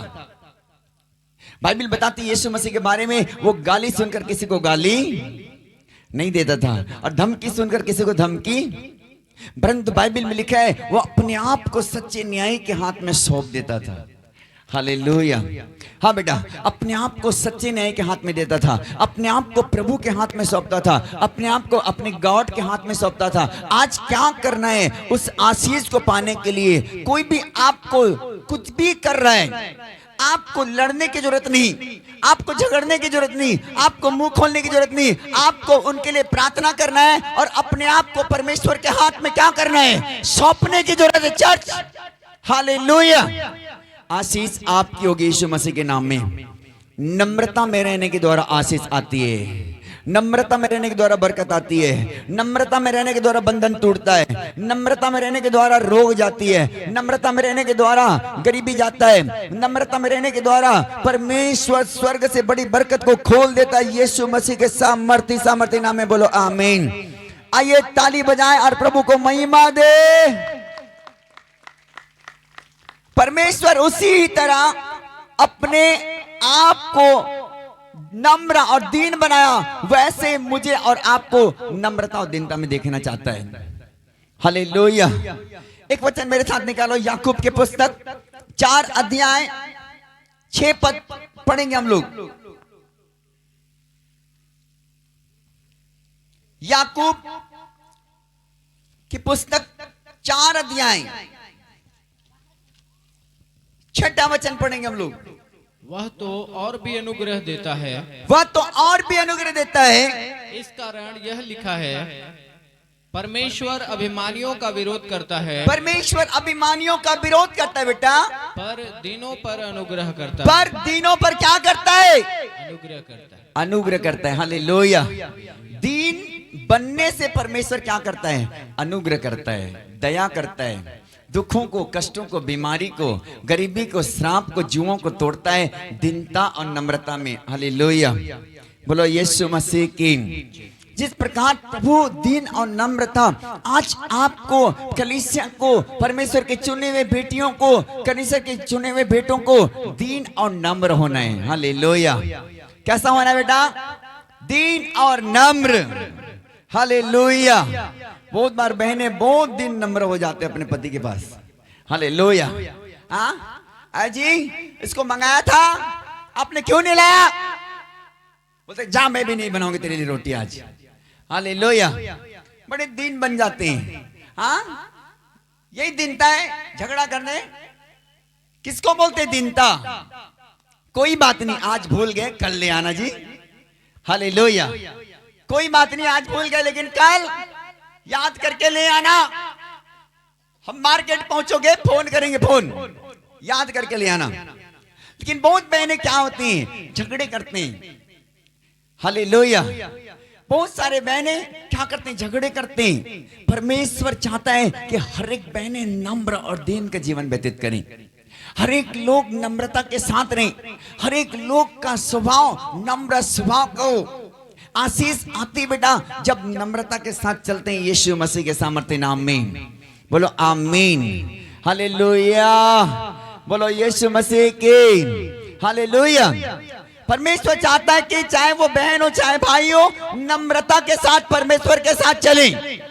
बाइबल बताती है यीशु मसीह के बारे में, वो गाली सुनकर किसी को गाली नहीं देता था और धमकी सुनकर किसी को धमकी, परंतु बाइबल में लिखा है वो अपने आप को सच्चे न्यायी के हाथ में सौंप देता था। हालेलुया। हाँ बेटा, अपने आप को सच्चे न्याय के हाथ में देता था, अपने आप को प्रभु के हाथ में सौंपता था, अपने आप को अपने गॉड के हाथ में सौंपता था। आज क्या करना है उस आशीष को पाने के लिए? कोई भी आपको कुछ भी कर रहा है, आपको लड़ने की जरूरत नहीं, आपको झगड़ने की जरूरत नहीं, आपको मुंह खोलने की जरूरत नहीं, आपको उनके लिए प्रार्थना करना है और अपने आप को परमेश्वर के हाथ में क्या करना है? सौंपने की जरूरत है चर्च। हालेलुया। आशीष आपकी होगी यीशु मसीह के नाम में। नम्रता में रहने के द्वारा आशीष आती है, नम्रता में रहने के द्वारा बरकत आती है, नम्रता में रहने के द्वारा बंधन टूटता है, नम्रता में रहने के द्वारा रोग जाती है, नम्रता में रहने के द्वारा गरीबी जाता है, नम्रता में रहने के द्वारा परमेश्वर स्वर्ग से बड़ी बरकत को खोल देता है। यीशु मसीह के सामर्थी नाम में बोलो आमीन। आइए ताली बजाएं और प्रभु को महिमा दे। परमेश्वर उसी तरह अपने आप को नम्र और दीन बनाया, वैसे मुझे और आपको नम्रता और दीनता में देखना चाहता है। हालेलुया। एक वचन मेरे साथ निकालो, याकूब के पुस्तक 4 अध्याय 6 पद पढ़ेंगे हम लोग। याकूब की पुस्तक 4 अध्याय 6 वचन पढ़ेंगे हम लोग। वह तो और भी अनुग्रह देता है, वह तो और भी अनुग्रह देता है। इस कारण यह लिखा है, परमेश्वर अभिमानियों का विरोध करता है, परमेश्वर अभिमानियों का विरोध करता है बेटा, पर दीनों पर अनुग्रह करता है। पर दीनों पर क्या करता है? अनुग्रह करता है। अनुग्रह करता है। हालेलुया। दीन बनने से परमेश्वर क्या करता है? अनुग्रह करता है, दया करता है, दुखों को, कष्टों को, बीमारी को, गरीबी को, श्राप को, जुओं को तोड़ता है दीनता और नम्रता में। हालेलुया। बोलो यीशु मसीह की। जिस प्रकार प्रभु दीन और नम्रता आज आपको, कलीसिया को, परमेश्वर के चुने हुए बेटियों को, कलीसिया के चुने हुए बेटों को दीन और नम्र होना है। हालेलुया। कैसा होना है बेटा? दीन और नम्र। हालेलुया। बहुत बार बहनें बहुत दिन नम्र हो जाते हैं अपने पति के पास। हालेलुया। हाँ जी, इसको मंगाया था, आपने क्यों नहीं लाया? बोलते जा, मैं भी नहीं बनाऊंगी तेरे लिए रोटी आज। हालेलुया। बड़े दिन बन जाते हैं। हाँ, यही दीनता है, झगड़ा करने। किसको बोलते दीनता? कोई बात नहीं, आज भूल गए, कल ले आना जी। हालेलुया। कोई बात नहीं, आज भूल गए, लेकिन कल याद करके ले आना। हम मार्केट पहुंचोगे, फोन करेंगे, फोन याद करके ले आना। लेकिन बहुत बहनें क्या होती हैं? झगड़े करते हैं। हालेलुया। बहुत सारे बहनें क्या करते हैं? झगड़े करते हैं। परमेश्वर चाहता है कि हर एक बहनें नम्र और दीन का जीवन व्यतीत करें, हर एक लोग नम्रता के साथ रहें, हर एक लोग का स्वभाव नम्र स्वभाव को। आशीष आती बेटा जब नम्रता के साथ चलते हैं यीशु मसीह के सामर्थ्य नाम में। बोलो आमीन। हालेलुया। बोलो यीशु मसीह की। हालेलुया। परमेश्वर चाहता है कि चाहे वो बहन हो चाहे भाई हो, नम्रता के साथ परमेश्वर के साथ चलें।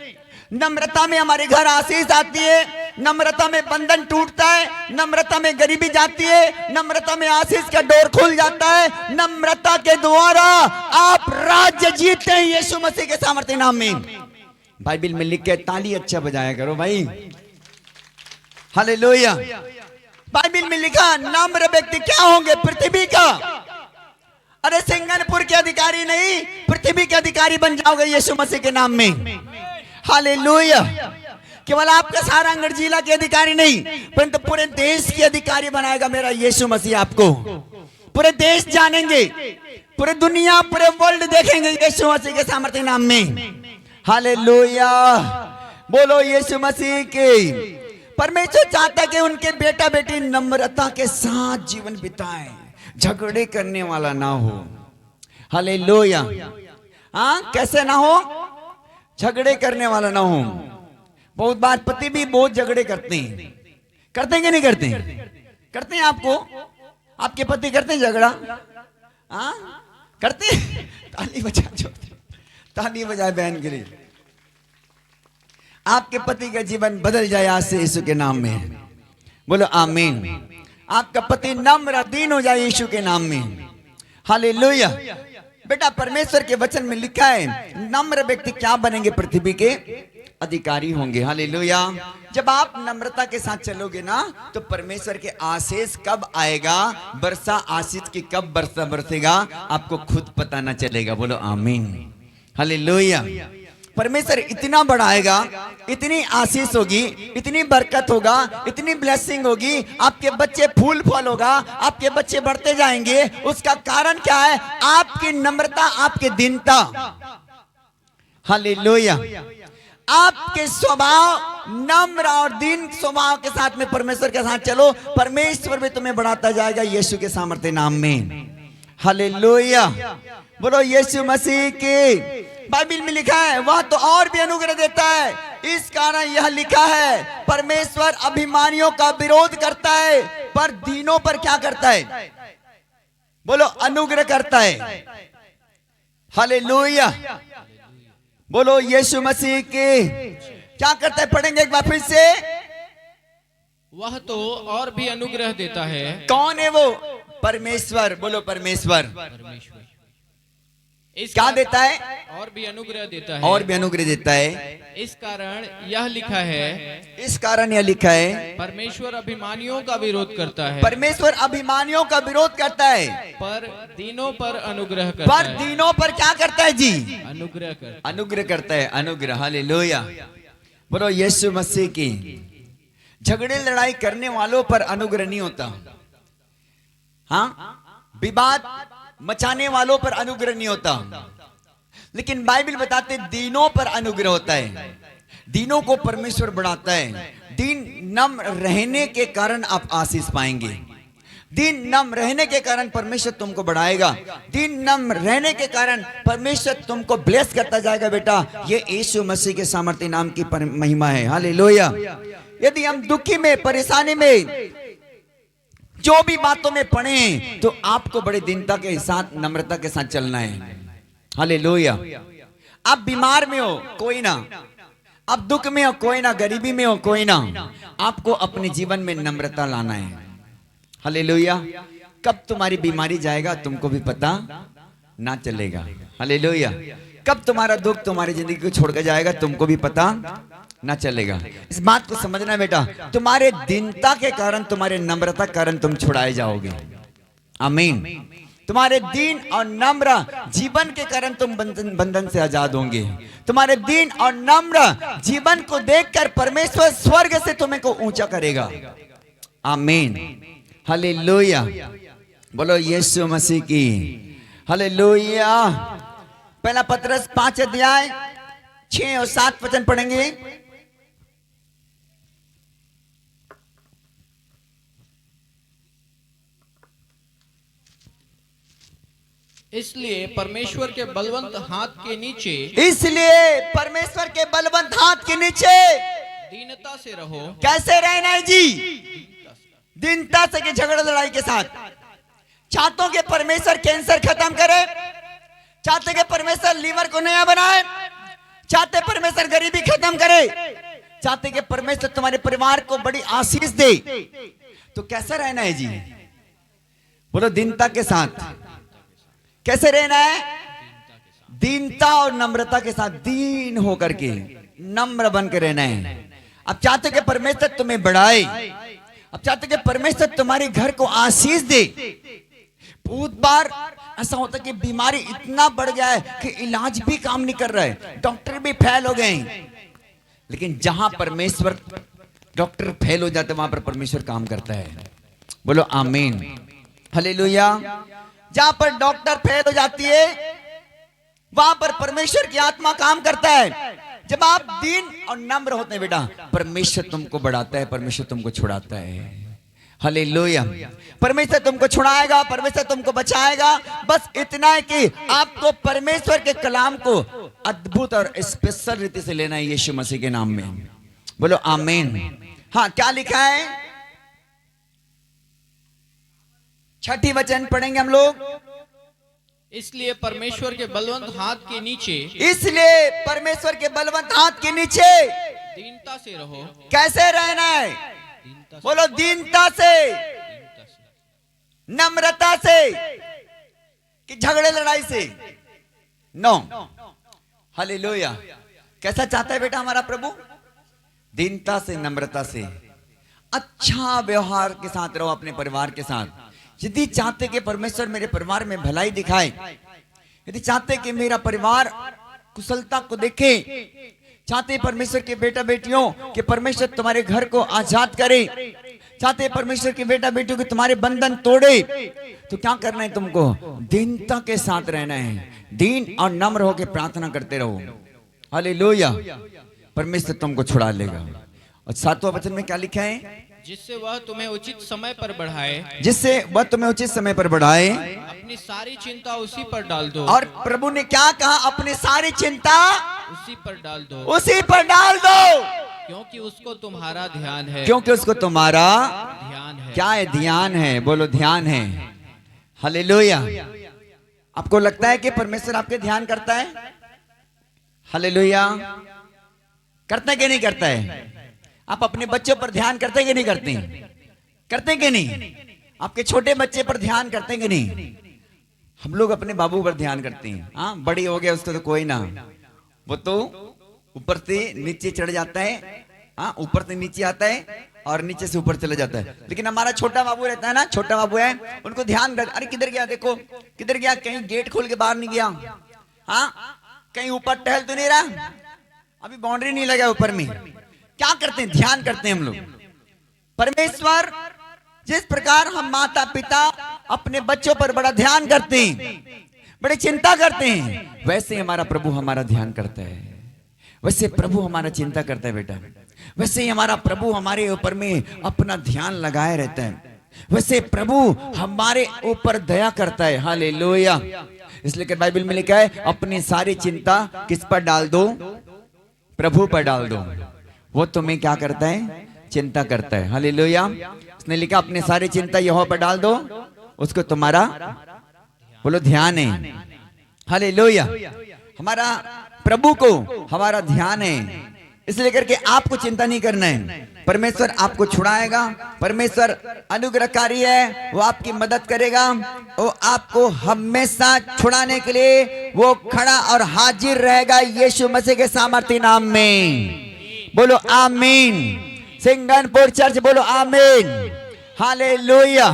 नम्रता में हमारे घर आशीष आती है, नम्रता में बंधन टूटता है, नम्रता में गरीबी जाती है, नम्रता में आशीष का डोर खुल जाता है। नम्रता के द्वारा आप राज्य जीतते हैं यीशु मसीह के सामर्थ्य नाम में। बाइबल में लिख के ताली अच्छा बजाया करो भाई। हालेलुया। बाइबल में लिखा नम्र व्यक्ति क्या होंगे? पृथ्वी का, अरे सिंगनपुर के अधिकारी नहीं, पृथ्वी के अधिकारी बन जाओगे यीशु मसीह के नाम में। हालेलुया। केवल आपका सारंगढ़ जिला के अधिकारी नहीं, परंतु पूरे देश के अधिकारी बनाएगा मेरा यीशु मसीह आपको। पूरे देश जानेंगे, पूरे दुनिया, पूरे वर्ल्ड देखेंगे यीशु मसीह के सामर्थ्य नाम में। हालेलुया। बोलो यीशु मसीह के। परमेश्वर चाहता है कि उनके बेटा बेटी नम्रता के साथ जीवन बिताएं, झगड़े करने वाला ना हो। हालेलुया। हाँ, कैसे ना हो? झगड़े करने वाला ना हो। बहुत बार पति भी बहुत झगड़े करते हैं। करते हैं कि नहीं करते हैं? करते हैं आपको? आपके पति करते हैं झगड़ा? हाँ करते हैं? ताली बजा, ताली बजाए बहन के लिए। आपके पति का जीवन बदल जाए आज से यीशु के नाम में, बोलो आमीन। आपका पति नम्र दीन हो जाए यीशु के नाम में, हालेलुया। बेटा परमेश्वर के वचन में लिखा है नम्र व्यक्ति क्या बनेंगे? पृथ्वी के अधिकारी होंगे, हालेलुया। जब आप नम्रता के साथ चलोगे ना तो परमेश्वर के आशीष कब आएगा, वर्षा आशीष की कब वर्षा बरसेगा आपको खुद पता ना चलेगा, बोलो आमीन, हालेलुया। परमेश्वर इतना बढ़ाएगा, इतनी आशीष होगी, इतनी बरकत होगा, इतनी ब्लेसिंग होगी, आपके बच्चे फूल फल होगा, आपके बच्चे बढ़ते जाएंगे। उसका कारण क्या है? आपकी नम्रता, आपकी दीनता, हालेलुया। आपके स्वभाव नम्र और दीन स्वभाव के साथ में परमेश्वर के साथ चलो, परमेश्वर भी तुम्हें बढ़ाता जाएगा यीशु के सामर्थ्य नाम में, हालेलुया। बोलो यीशु मसीह की। बाइबल में लिखा है वह तो और भी अनुग्रह देता है, इस कारण यह लिखा है परमेश्वर अभिमानियों का विरोध करता है पर दीनों पर क्या करता है? बोलो अनुग्रह करता है, हालेलुया। बोलो यीशु मसीह के। क्या करता है? पढ़ेंगे एक बार फिर से। वह तो और भी अनुग्रह देता है। कौन है वो? परमेश्वर, बोलो परमेश्वर। क्या देता है? और भी अनुग्रह देता है, और भी अनुग्रह देता है। इस कारण यह लिखा है, इस कारण यह लिखा है परमेश्वर अभिमानियों का विरोध करता है, परमेश्वर अभिमानियों का विरोध करता है पर दीनों पर अनुग्रह करता पर है। दीनों पर क्या करता है जी? अनुग्रह करता, अनुग्रह करता है, अनुग्रह, हालेलुया। बोलो यीशु मसीह की। झगड़े लड़ाई करने वालों पर अनुग्रह नहीं होता, हाँ, विवाद मचाने वालों पर अनुग्रह नहीं होता, लेकिन बाइबल बताते दीनों पर अनुग्रह होता है। दीनों को परमेश्वर बढ़ाता है। दीन नम्र रहने के कारण आप आशीष पाएंगे। दीन नम्र रहने के कारण परमेश्वर तुमको बढ़ाएगा। दीन नम्र रहने के कारण परमेश्वर तुमको ब्लेस करता जाएगा। बेटा ये यीशु मसीह के सामर्थ्य नाम की महिमा है, हालेलुया। यदि हम दुखी में, परेशानी में, जो भी बातों में पड़े तो आपको बड़े दीनता के साथ, नम्रता के साथ चलना है, हालेलुया। आप बीमार में हो कोई ना, आप दुख में हो कोई ना, गरीबी में हो कोई ना, आपको अपने जीवन में नम्रता लाना है, हालेलुया। कब तुम्हारी बीमारी जाएगा तुमको भी पता ना चलेगा, हालेलुया। कब तुम्हारा दुख तुम्हारी जिंदगी को छोड़कर जाएगा तुमको भी पता ना चलेगा। इस बात को समझना बेटा, तुम्हारे दीनता के कारण, तुम्हारे नम्रता के कारण तुम छुड़ाए जाओगे, आमीन। तुम्हारे दीन और नम्र जीवन के कारण तुम बंधन से आजाद होंगे। तुम्हारे दीन और नम्र जीवन को देखकर परमेश्वर स्वर्ग से तुम्हें को ऊंचा करेगा, आमीन, हालेलुया। बोलो यीशु मसीह की, हालेलुया। पहला पतरस 5 अध्याय 6 और 7 वचन पढ़ेंगे। इसलिए परमेश्वर के बलवंत हाथ के नीचे, इसलिए परमेश्वर के बलवंत हाथ के नीचे दीनता से रहो। कैसे रहना है जी? दीनता से, के झगड़ा लड़ाई के साथ। चाहते कि परमेश्वर कैंसर खत्म करे, चाहते कि परमेश्वर लीवर को नया बनाए, चाहते परमेश्वर गरीबी खत्म करे, चाहते कि परमेश्वर तुम्हारे परिवार को बड़ी आशीष दे, तो कैसा रहना है जी? बोलो दीनता के साथ। कैसे रहना है? दीनता और नम्रता के साथ, दीन होकर के, नम्र बनकर रहना है। अब चाहते कि परमेश्वर तुम्हें बढ़ाए, अब चाहते कि परमेश्वर तुम्हारे घर को आशीष दे। बहुत बार ऐसा होता है कि बीमारी इतना बढ़ गया है कि इलाज भी काम नहीं कर रहा है, डॉक्टर भी फेल हो गए हैं। लेकिन जहां परमेश्वर, डॉक्टर फेल हो जाते वहां पर परमेश्वर काम करता है, बोलो आमीन, हालेलुया। जहां पर डॉक्टर फेल हो जाती है वहां पर परमेश्वर की आत्मा काम करता है। जब आप दीन और नम्र होते हैं बेटा, परमेश्वर तुमको बढ़ाता है, परमेश्वर तुमको छुड़ाता है, हालेलुया। परमेश्वर तुमको छुड़ाएगा, परमेश्वर तुमको बचाएगा। बस इतना है कि आपको परमेश्वर के कलाम को अद्भुत और स्पेशल रीति से लेना है यीशु मसीह के नाम में, बोलो आमीन। हाँ, क्या लिखा है? छठी वचन पढ़ेंगे हम लोग। इसलिए परमेश्वर के बलवंत हाथ के नीचे इसलिए परमेश्वर के बलवंत हाथ के नीचे दीनता से रहो। कैसे रहना है? दीनता से, बोलो दीनता से, दीनता से। नम्रता से, कि झगड़े लड़ाई से? नो। हालेलुया। कैसा चाहता है बेटा हमारा प्रभु? दीनता से, नम्रता से, अच्छा व्यवहार के साथ रहो अपने परिवार के साथ। यदि चाहते कि परमेश्वर मेरे परिवार में भलाई दिखाए, यदि चाहते कि मेरा परिवार कुशलता को देखे, चाहते परमेश्वर के बेटा बेटियों कि परमेश्वर तुम्हारे घर को आजाद करे, चाहते परमेश्वर के बेटा बेटियों के तुम्हारे बंधन तोड़े, तो क्या करना है तुमको? दीनता के साथ रहना है। दीन और नम्र होकर प्रार्थना करते रहो। हालेलुया। परमेश्वर तुमको छुड़ा लेगा। और 7वां वचन में क्या लिखा है? जिससे वह तुम्हें उचित समय पर बढ़ाए। जिससे वह तुम्हें उचित समय पर बढ़ाए। अपनी सारी चिंता उसी पर डाल दो। और प्रभु ने क्या कहा? अपनी सारी चिंता उसी पर डाल दो। उसी पर डाल दो, क्योंकि उसको तुम्हारा ध्यान है। क्योंकि उसको तुम्हारा ध्यान है। क्या है? ध्यान है। बोलो ध्यान है। हालेलुया। आपको लगता है कि परमेश्वर आपके ध्यान करता है? हालेलुया। करता है कि नहीं करता है? आप अपने बच्चों पर ध्यान करते हैं कि नहीं करते? करते हैं कि नहीं? आपके छोटे बच्चे पर ध्यान करते हैं कि नहीं? हम लोग अपने बाबू पर ध्यान करते हैं। हाँ, बड़ी हो गया उसको तो कोई ना, वो तो ऊपर से नीचे चढ़ जाता है। हाँ, ऊपर से नीचे आता है और नीचे से ऊपर चला जाता है। लेकिन हमारा छोटा बाबू रहता है ना, छोटा बाबू है, उनको ध्यान रख, अरे किधर गया, देखो किधर गया, कहीं गेट खोल के बाहर नहीं गया, हाँ कहीं ऊपर टहल तो नहीं रहा, अभी बाउंड्री नहीं लगा ऊपर में। क्या करते हैं? ध्यान करते हैं हम लोग। परमेश्वर जिस प्रकार हम माता पिता अपने बच्चों पर बड़ा ध्यान करते हैं, बड़ी चिंता करते हैं, वैसे हमारा प्रभु हमारा ध्यान करता है। वैसे प्रभु हमारा चिंता करता है बेटा। वैसे ही हमारा प्रभु हमारे ऊपर में अपना ध्यान लगाए रहता है। वैसे प्रभु हमारे ऊपर दया करता है। हालेलुया। इसलिए कि बाइबल में लिखा है, अपनी सारी चिंता किस पर डाल दो? प्रभु पर डाल दो, वो तुम्हें क्या करता है? चिंता करता है। हालेलुया। उसने लिखा अपनी सारी चिंता यहोवा पर डाल दो, उसको तुम्हारा बोलो ध्यान है। हालेलुया। हमारा प्रभु को हमारा ध्यान है, इसलिए करके आपको चिंता नहीं करना है। परमेश्वर आपको छुड़ाएगा। परमेश्वर अनुग्रहकारी है, वो आपकी मदद करेगा। वो आपको हमेशा छुड़ाने के लिए वो खड़ा और हाजिर रहेगा यीशु मसीह के सामर्थी नाम में। बोलो आमीन। सिंगनपुर चर्च बोलो आमीन। हालेलुया।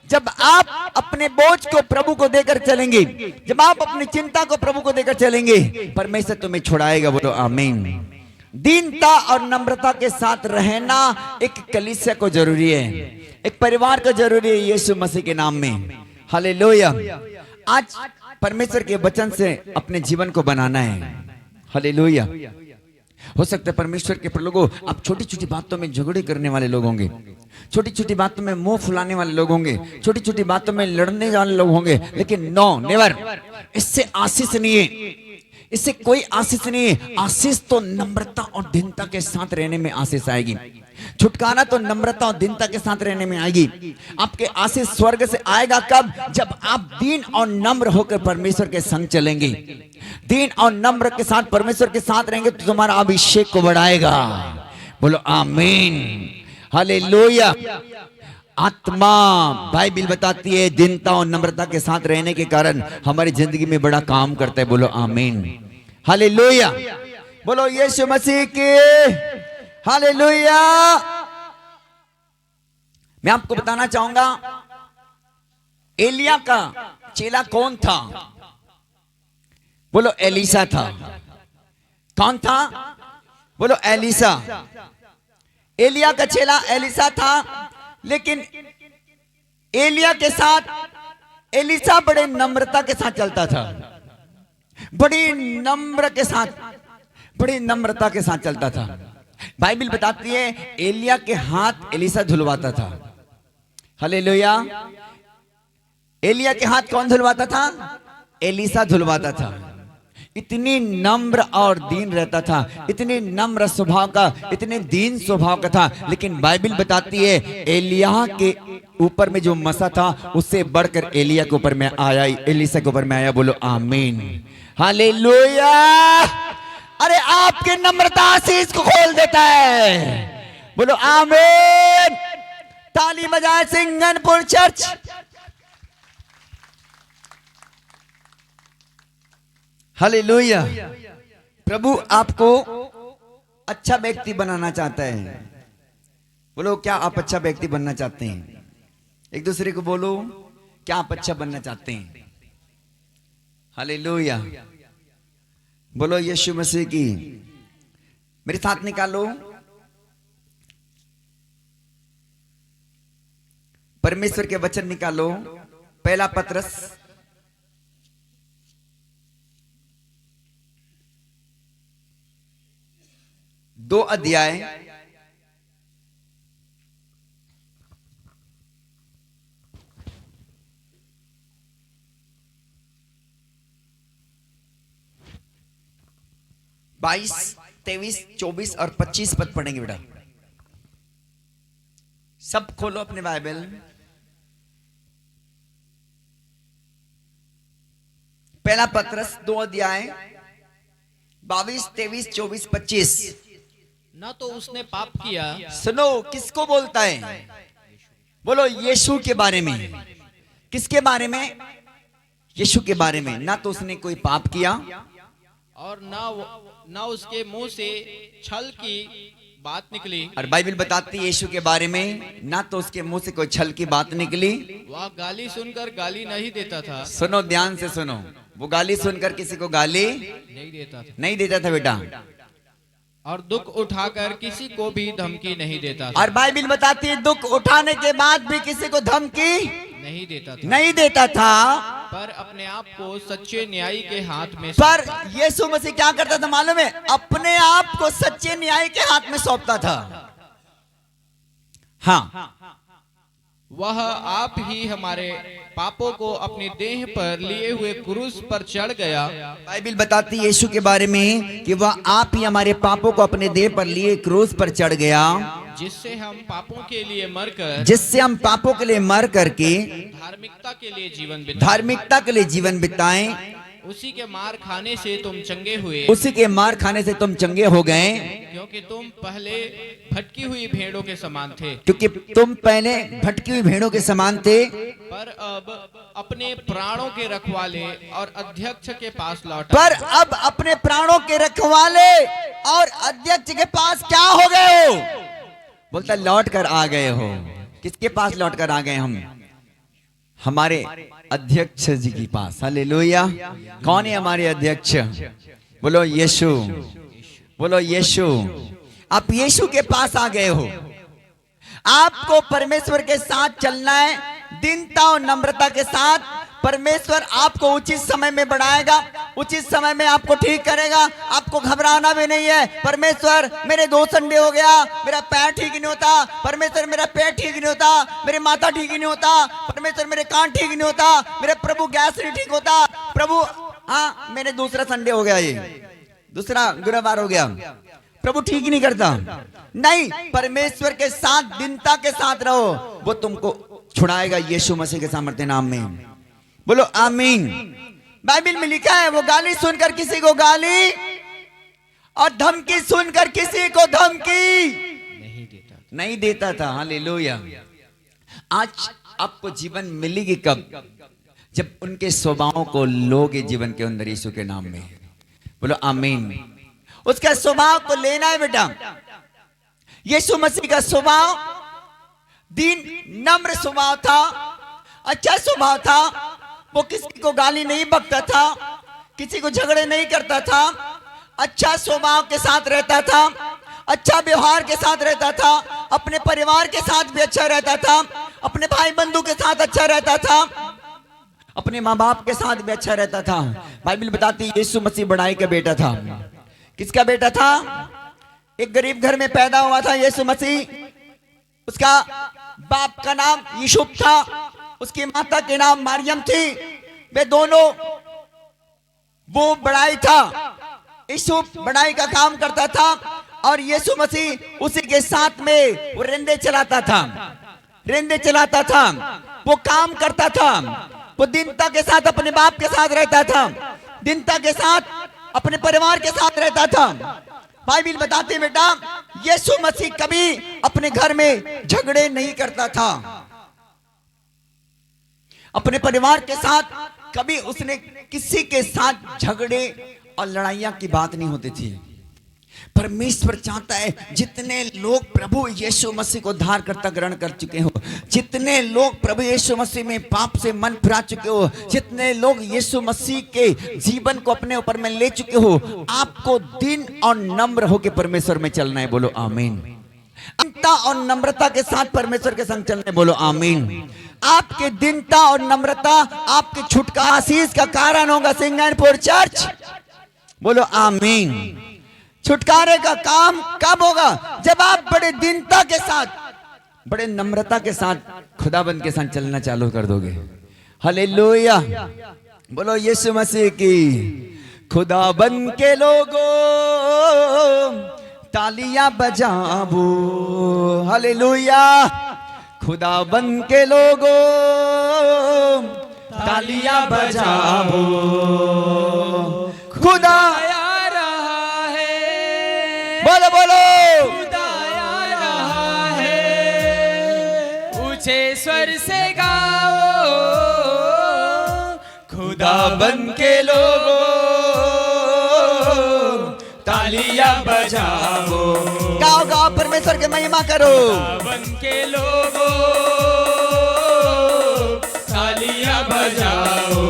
जब आप अपने बोझ को प्रभु को देकर चलेंगे, जब आप अपनी चिंता को प्रभु को देकर चलेंगे, परमेश्वर तुम्हें छुड़ाएगा। बोलो आमीन। दीनता और नम्रता के साथ रहना एक कलीसिया को जरूरी है, एक परिवार को जरूरी है यीशु मसीह के नाम में। हालेलुया। आज परमेश्वर के वचन से अपने जीवन को बनाना है। हालेलुया। हो सकता है परमेश्वर के लोगों, आप छोटी छोटी बातों में झगड़े करने वाले लोग होंगे, छोटी छोटी बातों में मुंह फुलाने वाले लोग होंगे, छोटी छोटी बातों में लड़ने वाले लोग होंगे, लेकिन नो नेवर, इससे आशीष नहीं है, इससे कोई आशीष नहीं है। आशीष तो नम्रता और दीनता के साथ रहने में आशीष आएगी। छुटकारा तो नम्रता और दीनता के साथ रहने में आएगी। आपके आशीष स्वर्ग से आएगा कब? जब आप दीन और नम्र होकर परमेश्वर के संग चलेंगे। दीन और नम्र के साथ परमेश्वर के साथ रहेंगे तो तुम्हारा अभिषेक को बढ़ाएगा। बोलो आमीन। हालेलुया। आत्मा बाइबल बताती है दीनता और नम्रता के साथ रहने के कारण हमारी जिंदगी में बड़ा काम करता है। बोलो आमीन। हालेलुया। बोलो यीशु मसीह के हालेलुया। मैं आपको बताना चाहूंगा, एलिया का चेला कौन था? बोलो एलीसा था। कौन था? बोलो एलीसा। एलिया का चेला एलीसा था, लेकिन एलिया के साथ एलीसा बड़े नम्रता के साथ चलता था, बड़ी नम्र के साथ, बड़ी नम्रता के साथ चलता था। बाइबल बताती है एलिया के हाथ एलीसा धुलवाता था। हालेलुया। एलिया के हाथ कौन धुलवाता था? एलीसा धुलवाता था। इतनी नम्र और दीन रहता था, इतने नम्र स्वभाव का, इतने दीन स्वभाव का था। लेकिन बाइबल बताती है एलिया के ऊपर में जो मसा था उससे बढ़कर एलिया के ऊपर में आया, एलीशा के ऊपर में आया। बोलो आमीन, हालेलुया। अरे आपकी नम्रता आशीष को खोल देता है। बोलो आमीन। ताली बजाए सिंगनपुर चर्च। हालेलुया। प्रभु आपको अच्छा व्यक्ति बनाना चाहता है। बोलो क्या आप अच्छा व्यक्ति बनना चाहते हैं? एक दूसरे को बोलो क्या आप अच्छा बनना चाहते हैं? हालेलुया। बोलो यीशु मसीह की। मेरे साथ निकालो परमेश्वर के वचन निकालो। पहला पतरस 2 अध्याय 22, 23, 24 और 25 पद पढ़ेंगे बेटा। सब खोलो अपने बाइबल। पहला पतरस 2 अध्याय 22, 23, 24, 25। न तो उसने पाप किया। सुनो किसको बोलता है? बोलो यीशु के बारे में। किसके बारे में? यीशु के बारे में। ना तो उसने कोई पाप किया और न उसके मुंह से छल की बात निकली। और बाइबल बताती है यीशु के बारे में ना तो उसके मुंह से कोई छल की बात निकली। वह गाली सुनकर गाली नहीं देता था। सुनो ध्यान से सुनो, वो गाली सुनकर किसी को गाली नहीं देता था। नहीं देता था बेटा। और दुख उठाकर किसी को भी धमकी नहीं देता था। और बाइबल बताती है दुख उठाने के बाद भी किसी को धमकी नहीं देता था। नहीं देता था। पर अपने आप को सच्चे न्यायी के हाथ में पर यीशु मसीह क्या करता था मालूम है? अपने आप को सच्चे न्याय के हाथ में सौंपता था। हाँ, वह आप ही हमारे पापों को अपनी देह पर लिए हुए क्रूस पर चढ़ गया। बाइबल बताती है यीशु के बारे में कि वह आप ही हमारे पापों को अपने देह पर लिए क्रूस पर चढ़ गया, जिससे हम पापों के लिए मरकर जिससे हम पापों के लिए मर करके धार्मिकता के लिए जीवन धार्मिकता के लिए जीवन बिताएं। उसी के मार खाने से तुम चंगे हुए। उसी के मार खाने से तुम चंगे हो गए। क्योंकि तुम पहले भटकी हुई भेड़ों के समान थे। क्योंकि तुम पहले भटकी हुई भेड़ों के समान थे। पर अब अपने प्राणों के रखवाले और अध्यक्ष के पास लौट पर अब अपने प्राणों के रखवाले और अध्यक्ष के पास क्या हो गए हो? बोलता लौट कर आ गए हो। किसके पास लौट कर आ गए हम? हमारे अध्यक्ष जी के पास। हालेलुया। कौन है हमारे अध्यक्ष? बोलो यीशु। बोलो यीशु। आप यीशु के पास आ गए हो। आपको परमेश्वर के साथ चलना है, दीनता और नम्रता के साथ। परमेश्वर आपको उचित समय में बढ़ाएगा, उचित समय में आपको ठीक करेगा। आपको घबराना भी नहीं है। परमेश्वर मेरे 2 संडे हो गया, मेरा पैर ठीक नहीं होता। परमेश्वर मेरा पैर ठीक नहीं होता, मेरे माथा ठीक नहीं होता। परमेश्वर मेरे कान ठीक नहीं होता, मेरे प्रभु गैस नहीं ठीक होता। प्रभु हाँ मेरे दूसरा संडे हो गया, ये दूसरा गुरुवार हो गया। प्रभु ठीक ही नहीं करता। नहीं, परमेश्वर के साथ दीनता के साथ रहो, वो तुमको छुड़ाएगा यीशु मसीह के सामर्थ्य नाम में। बोलो आमीन। बाइबल में लिखा है वो गाली सुनकर किसी को गाली और धमकी सुनकर किसी को धमकी नहीं देता था। हालेलुया। आज आपको जीवन मिलेगी कब? जब उनके स्वभाव को लोगे जीवन के अंदर यीशु के नाम में। बोलो आमीन। उसका स्वभाव को लेना है बेटा। यीशु मसीह का स्वभाव दीन नम्र स्वभाव था, अच्छा स्वभाव था। वो किसी को गाली नहीं बकता था, किसी को झगड़े नहीं करता था, अच्छा स्वभाव के साथ रहता था, अच्छा व्यवहार के साथ रहता था, अपने परिवार के साथ भी अच्छा रहता था, अपने भाई बंधु के साथ अच्छा रहता था, अपने माँ बाप के साथ भी अच्छा रहता था। बाइबल बताती है यीशु मसीह बड़ाई का बेटा था। किसका बेटा था? एक गरीब घर में पैदा हुआ था यीशु मसीह। उसका बाप का नाम यूसुफ था, उसकी माता के नाम मरियम थी। वे दोनों वो बड़ाई था, यीशु बड़ाई का काम करता था और यीशु मसीह उसी के साथ में वो रेंदे चलाता था, रेंदे चलाता था, वो काम करता था, वो दीनता के साथ अपने बाप के साथ रहता था, दीनता के साथ अपने परिवार के साथ रहता था। बाइबिल बताते बेटा यीशु मसीह कभी अपने घर में झगड़े नहीं करता था, अपने परिवार के साथ कभी उसने किसी के साथ झगड़े और लड़ाइयां की बात नहीं होती थी। परमेश्वर चाहता है जितने लोग प्रभु यीशु मसीह को धारकर्ता ग्रहण कर चुके हो, जितने लोग प्रभु यीशु मसीह में पाप से मन फिरा चुके हो, जितने लोग यीशु मसीह के जीवन को अपने ऊपर में ले चुके हो, आपको दीन और नम्र होकर परमेश्वर में चलना है। बोलो आमीन। दीनता और नम्रता के साथ परमेश्वर के संग चलना है। बोलो आमीन। आपके दीनता और नम्रता आपके छुटकारा आशीष का कारण होगा। सिंगापुर चर्च बोलो आमीन। छुटकारे का काम कब होगा? जब आप बड़े दीनता के साथ, बड़े नम्रता के साथ खुदाबंद के साथ चलना चालू कर दोगे। हालेलुया। बोलो यीशु मसीह की। खुदाबंद के लोगों तालियां बजाबो। हालेलुया। खुदाबंद के लोगों तालियां बजाबो। खुदा बोलो बोलो खुदा आ रहा है, ऊंचे स्वर से गाओ, खुदा बन के लोगों तालियां बजाओ। गाओ गाओ परमेश्वर की महिमा करो। बन के लोगों तालियां बजाओ।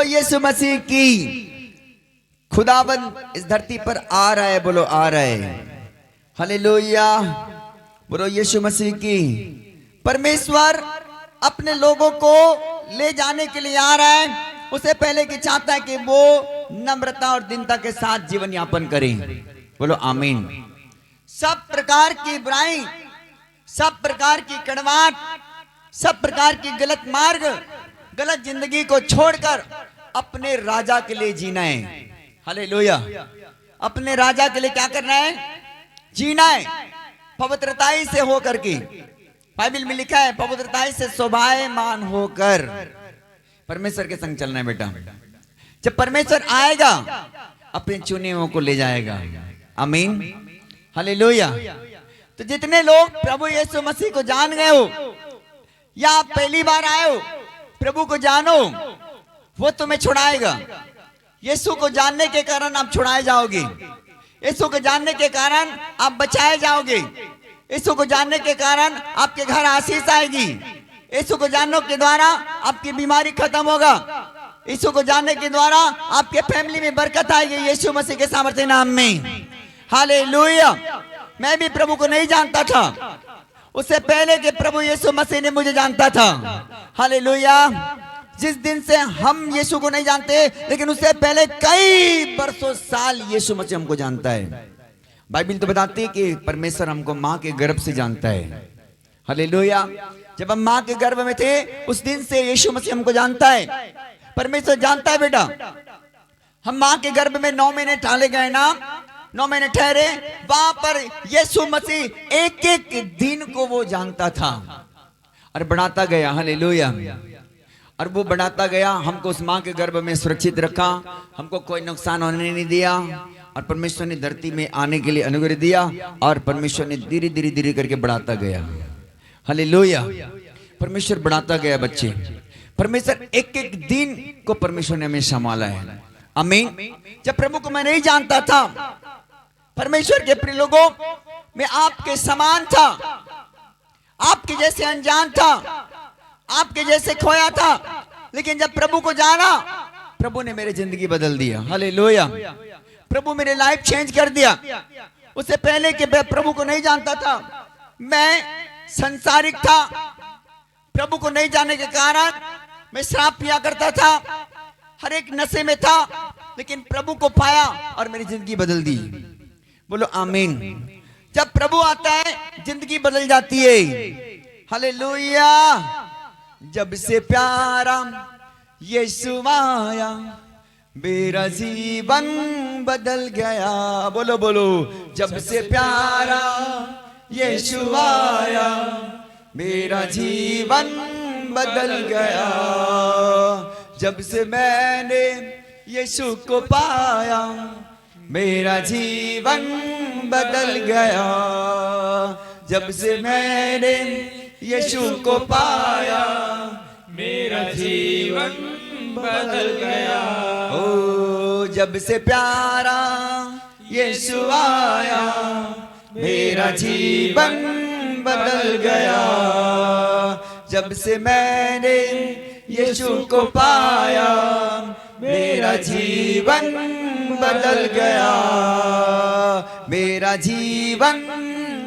यीशु मसीह की। खुदाबंद इस धरती पर आ रहा है। बोलो आ रहा है। हालेलुया। बोलो यीशु मसीह की। परमेश्वर अपने लोगों को ले जाने के लिए आ रहा है। उससे पहले कि चाहता है कि वो नम्रता और दीनता के साथ जीवन यापन करें। बोलो आमीन। सब प्रकार की बुराई, सब प्रकार की कड़वाहट, सब प्रकार की गलत मार्ग, गलत जिंदगी को छोड़कर अपने राजा के लिए जीना है। हालेलुया। अपने राजा के लिए क्या करना है? जीना है। पवित्रताई से होकर के, बाइबल में लिखा है पवित्रताई से शोभायमान होकर परमेश्वर के संग चलना है बेटा। जब परमेश्वर आएगा अपने चुने हुओं को ले जाएगा। आमीन। हालेलुया। तो जितने लोग प्रभु यीशु मसीह को जान गए हो या आप पहली बार आए हो, प्रभु को जानो, वो तुम्हें छुड़ाएगा। यीशु को जानने के कारण आप छुड़ाए जाओगे। यीशु को जानने के कारण आप बचाए जाओगे। यीशु को जानने के कारण आपके घर आशीष आएगी। यीशु को जानने के द्वारा आपकी बीमारी खत्म होगा। यीशु को जानने के द्वारा आपके फैमिली में बरकत आएगी यीशु मसीह के सामर्थ्य नाम में। हालेलुया। मैं भी प्रभु को नहीं जानता था, उससे पहले कि प्रभु यीशु मसीह ने मुझे जानता था। हालेलुया। जिस दिन से हम यीशु को नहीं जानते, लेकिन उससे पहले कई बरसों साल यीशु मसीह हमको जानता है। बाइबल तो बताती है कि परमेश्वर हमको माँ के गर्भ से जानता है। हालेलुया। जब हम माँ के गर्भ में थे उस दिन से यीशु मसीह हमको जानता है। परमेश्वर जानता है बेटा। हम माँ के गर्भ में 9 महीने टाले गए ना, 9 महीने ठहरे, वहां पर यीशु मसीह एक एक दिन को वो जानता था और बढ़ाता गया। हालेलुया। और वो बढ़ाता गया, हमको उस माँ के गर्भ में सुरक्षित रखा, हमको कोई नुकसान होने नहीं दिया और परमेश्वर ने धरती में आने के लिए अनुग्रह दिया और परमेश्वर ने धीरे धीरे धीरे करके बढ़ाता गया। हालेलुया। परमेश्वर बढ़ाता गया बच्चे। परमेश्वर एक एक दिन को परमेश्वर ने हमें संभाला है। आमीन। जब प्रभु को मैं नहीं जानता था, परमेश्वर के प्रिय लोगों, मैं आपके समान था, आपके जैसे अनजान था, आपके जैसे खोया था, लेकिन जब प्रभु को जाना, प्रभु ने मेरी जिंदगी बदल दिया। हालेलुया। प्रभु मेरे लाइफ चेंज कर दिया। उससे पहले कि मैं प्रभु को नहीं जानता था, मैं संसारिक था। प्रभु को नहीं जानने के कारण मैं शराब पिया करता था, हर एक नशे में था, लेकिन प्रभु को पाया और मेरी जिंदगी बदल दी। बोलो आमीन। जब प्रभु आता है जिंदगी बदल जाती है। हालेलुया। जब से प्यारा यीशु आया मेरा जीवन बदल गया। बोलो बोलो। जब से प्यारा यीशु आया मेरा जीवन बदल गया। जब से मैंने यीशु को पाया मेरा जीवन बदल गया। जब से मैंने यीशु को पाया मेरा जीवन बदल गया। ओ जब से प्यारा यीशु आया मेरा जीवन बदल गया। जब से मैंने यीशु को पाया मेरा जीवन बदल गया। मेरा जीवन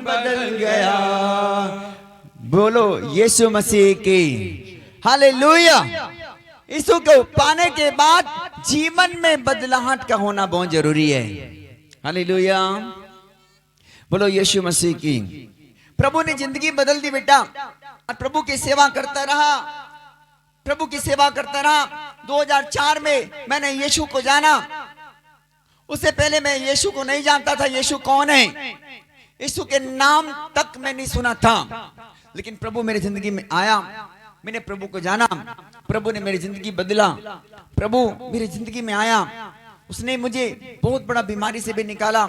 बदल गया। बोलो यीशु मसीह की हालेलुया। यीशु को पाने के बाद जीवन में बदलाहट का होना बहुत जरूरी है। हालेलुया। बोलो यीशु मसीह की। प्रभु ने जिंदगी बदल दी बेटा, और प्रभु की सेवा करता रहा। प्रभु की सेवा करता रहा। 2004 में मैंने यीशु को जाना। उससे पहले मैं यीशु को नहीं जानता था। यीशु कौन है, यीशु के नाम तक मैं नहीं सुना था। लेकिन प्रभु मेरी जिंदगी में आया, मैंने प्रभु को जाना, प्रभु ने मेरी जिंदगी बदला। प्रभु मेरी जिंदगी में आया, उसने मुझे बहुत बड़ा बीमारी से भी निकाला।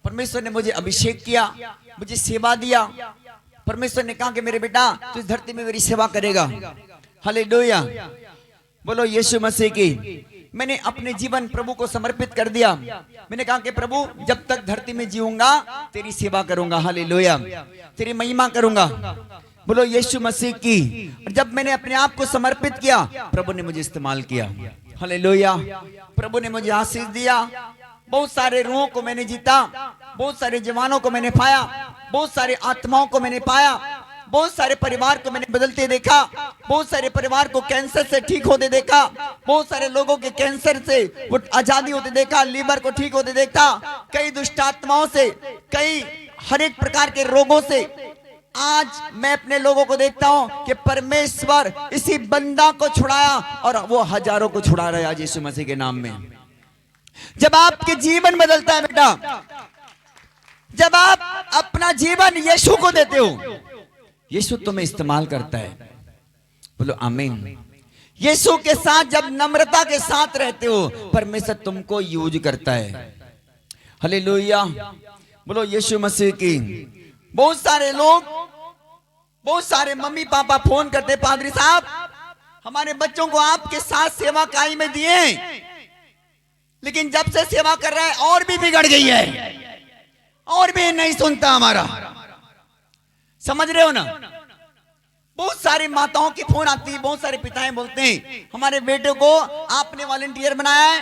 परमेश्वर ने मुझे अभिषेक किया, मुझे सेवा दिया। परमेश्वर ने कहा कि मेरे बेटा तू इस धरती में मेरी सेवा करेगा। हालेलुया। बोलो यीशु मसीह की। मैंने अपने जीवन प्रभु को समर्पित कर दिया। मैंने कहा कि प्रभु जब तक धरती में जीऊंगा तेरी सेवा करूंगा। हालेलुया। तेरी महिमा करूंगा। बोलो यीशु मसीह की। और जब मैंने अपने आप को समर्पित किया, प्रभु ने मुझे इस्तेमाल किया। हालेलुया। प्रभु ने मुझे आशीष दिया। बहुत सारे रूहों को मैंने जीता, बहुत सारे जवानों को मैंने पाया, बहुत सारे आत्माओं को मैंने पाया, बहुत सारे परिवार को मैंने बदलते देखा, बहुत सारे परिवार को कैंसर से ठीक होते देखा, बहुत सारे लोगों के कैंसर से वो आजादी होते देखा, लीवर को ठीक होते देखा, कई दुष्ट आत्माओं से, कई हर एक प्रकार के रोगों से। आज मैं अपने लोगों को देखता हूं कि परमेश्वर इसी बंदा को छुड़ाया और वो हजारों को छुड़ा रहा है आज यीशु मसीह के नाम में। जब आपके जीवन बदलता है बेटा, जब आप अपना जीवन यीशु को देते हो, यीशु तुम्हें इस्तेमाल करता है। बोलो आमीन। यीशु के साथ जब नम्रता के साथ रहते हो, परमेश्वर तुमको यूज करता है। हालेलुया। बोलो यीशु मसीह की। बहुत सारे लोग, बहुत सारे मम्मी पापा फोन करते, पादरी साहब हमारे बच्चों को आपके साथ सेवा काई में दिए, लेकिन जब से सेवा कर रहा है और भी बिगड़ गई है, और भी नहीं सुनता हमारा। समझ रहे हो ना। बहुत सारी माताओं की फोन आती है, बहुत सारे पिताएं बोलते हैं हमारे बेटे को आपने वॉलंटियर बनाया है,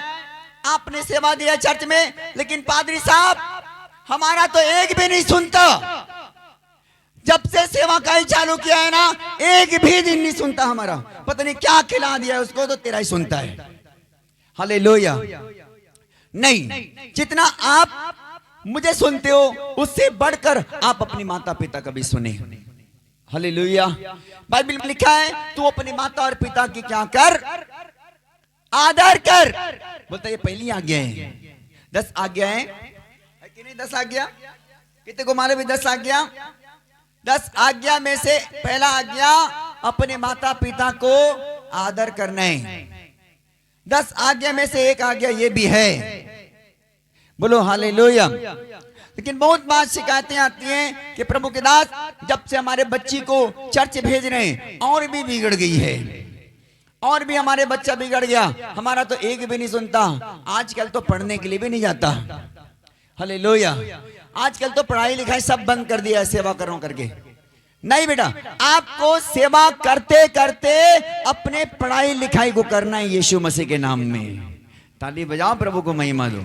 आपने सेवा दिया चर्च में, लेकिन पादरी साहब हमारा तो एक भी नहीं सुनता। जब से सेवा का ही चालू किया है ना, एक भी दिन नहीं सुनता हमारा। पता नहीं क्या खिला दिया उसको, तो तेरा ही सुनता है। हालेलुया। नहीं, जितना आप मुझे सुनते हो उससे बढ़कर आप अपनी माता पिता का भी सुने। हालेलुया। बाइबल में लिखा है तू अपनी माता और पिता की क्या कर, आदर कर। बोलता ये पहली आज्ञा है। 10 आज्ञा है कि नहीं? 10 आज्ञा कितने को मालूम है? 10 आज्ञा। 10 आज्ञा में से पहला आज्ञा अपने माता पिता को आदर करना है। 10 आज्ञा में से एक आज्ञा ये भी है। बोलो हालेलुया। लेकिन बहुत बार शिकायतें आती हैं कि प्रभु के दास जब से हमारे बच्ची को चर्च भेज रहे हैं और भी बिगड़ गई है, और भी हमारे बच्चा बिगड़ गया, हमारा तो एक भी नहीं सुनता। आजकल तो पढ़ने के लिए भी नहीं जाता। हालेलुया। आजकल तो पढ़ाई लिखाई सब बंद कर दिया है सेवा करो करके। नहीं बेटा, आपको सेवा करते करते अपने पढ़ाई लिखाई को करना है यीशु मसीह के नाम में। ताली बजाओ, प्रभु को महिमा दो।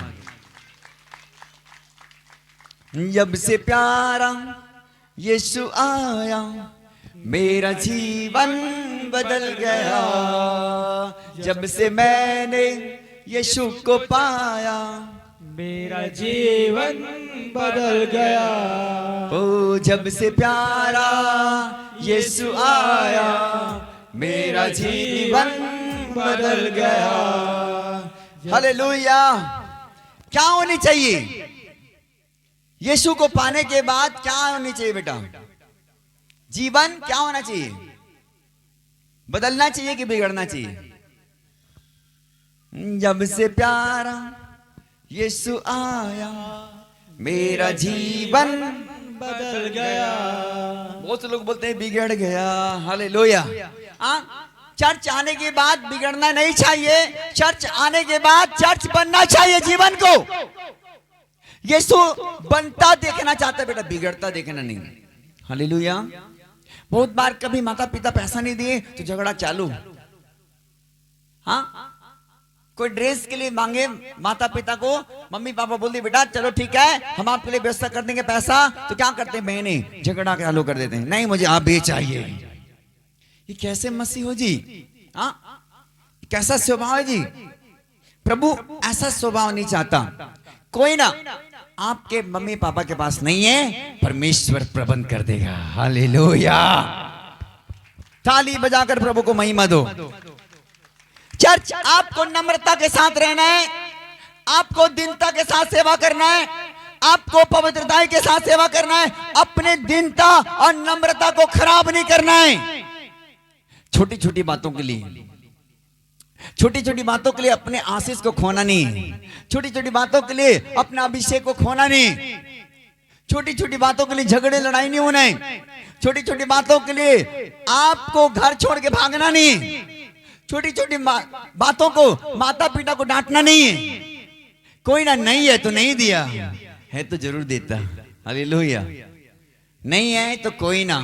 जब से प्यारा यीशु आया मेरा जीवन बदल गया, जब से मैंने यीशु को पाया मेरा जीवन बदल गया। ओ जब से प्यारा यीशु आया मेरा जीवन बदल गया। हालेलुया। क्या होनी चाहिए यीशु को पाने के बाद? क्या होनी चाहिए बेटा? जीवन क्या होना चाहिए? बदलना चाहिए कि बिगड़ना चाहिए? जब से प्यारा यीशु आया मेरा जीवन बदल गया। बहुत से लोग बोलते हैं बिगड़ गया। हालेलुया। चर्च आने के बाद बिगड़ना नहीं चाहिए, चर्च आने के बाद चर्च बनना चाहिए जीवन को। यीशु बनता देखना चाहता है बेटा, बिगड़ता देखना नहीं। हालेलुया। बहुत बार कभी माता पिता पैसा नहीं दिए तो झगड़ा चालू। हाँ, कोई ड्रेस के लिए मांगे माता पिता को, मम्मी पापा बोल दिए बेटा चलो ठीक है हम आपके लिए व्यवस्था कर देंगे पैसा, तो क्या करते हैं बहने झगड़ा चालू कर देते हैं, नहीं मुझे आप भी चाहिए। ये कैसे मसीह हो जी? हाँ, कैसा स्वभाव है जी? प्रभु ऐसा स्वभाव नहीं चाहता। कोई ना, आपके मम्मी पापा के पास नहीं है, परमेश्वर प्रबंध कर देगा। हालेलुया। ताली बजाकर प्रभु को महिमा दो। चर्च आपको नम्रता के साथ रहना है, आपको दीनता के साथ सेवा करना है, आपको पवित्रता के साथ सेवा करना है, अपने दीनता और नम्रता को खराब नहीं करना है। छोटी छोटी बातों के लिए, छोटी छोटी बातों के लिए अपने आशीष को खोना नहीं, छोटी छोटी बातों के लिए अपना अभिषेक को खोना नहीं, छोटी छोटी बातों के लिए झगड़े लड़ाई नहीं होना है, छोटी छोटी बातों के लिए आपको घर छोड़ के भागना नहीं, छोटी छोटी बातों को माता पिता को डांटना नहीं है। कोई ना नहीं है तो नहीं दिया, है तो जरूर देता। हालेलुया। नहीं है तो कोई ना,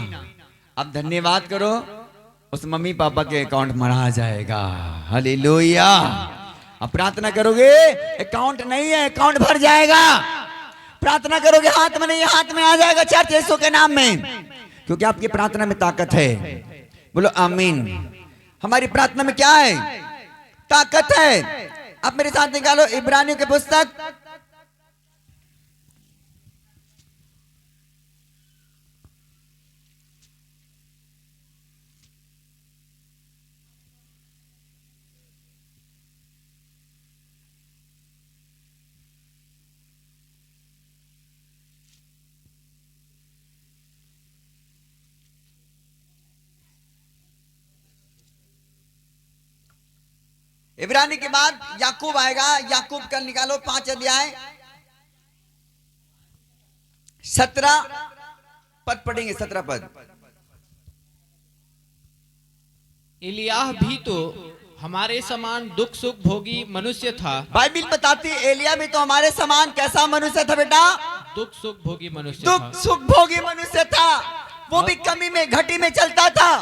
अब धन्यवाद करो, उस मम्मी पापा के अकाउंट में आ जाएगा। हालेलुया। अब प्रार्थना करोगे अकाउंट नहीं है, अकाउंट भर जाएगा। प्रार्थना करोगे हाथ में नहीं है, हाथ में आ जाएगा चर्च यीशु के नाम में, क्योंकि आपकी प्रार्थना में ताकत है। बोलो आमीन। हमारी प्रार्थना में क्या है? ताकत है। अब मेरे साथ निकालो इब्रानियों की पुस्तक, इब्रानी के बाद याकूब आएगा। याकूब का निकालो 5 अध्याय 17 पद पढ़ेंगे, 17 पद। इलियाह भी तो हमारे समान दुख सुख भोगी मनुष्य था। बाइबिल बताती है एलिया भी तो हमारे समान कैसा मनुष्य था बेटा? दुख सुख भोगी मनुष्य दुख था। सुख भोगी मनुष्य था। वो भी कमी में घटी में चलता था,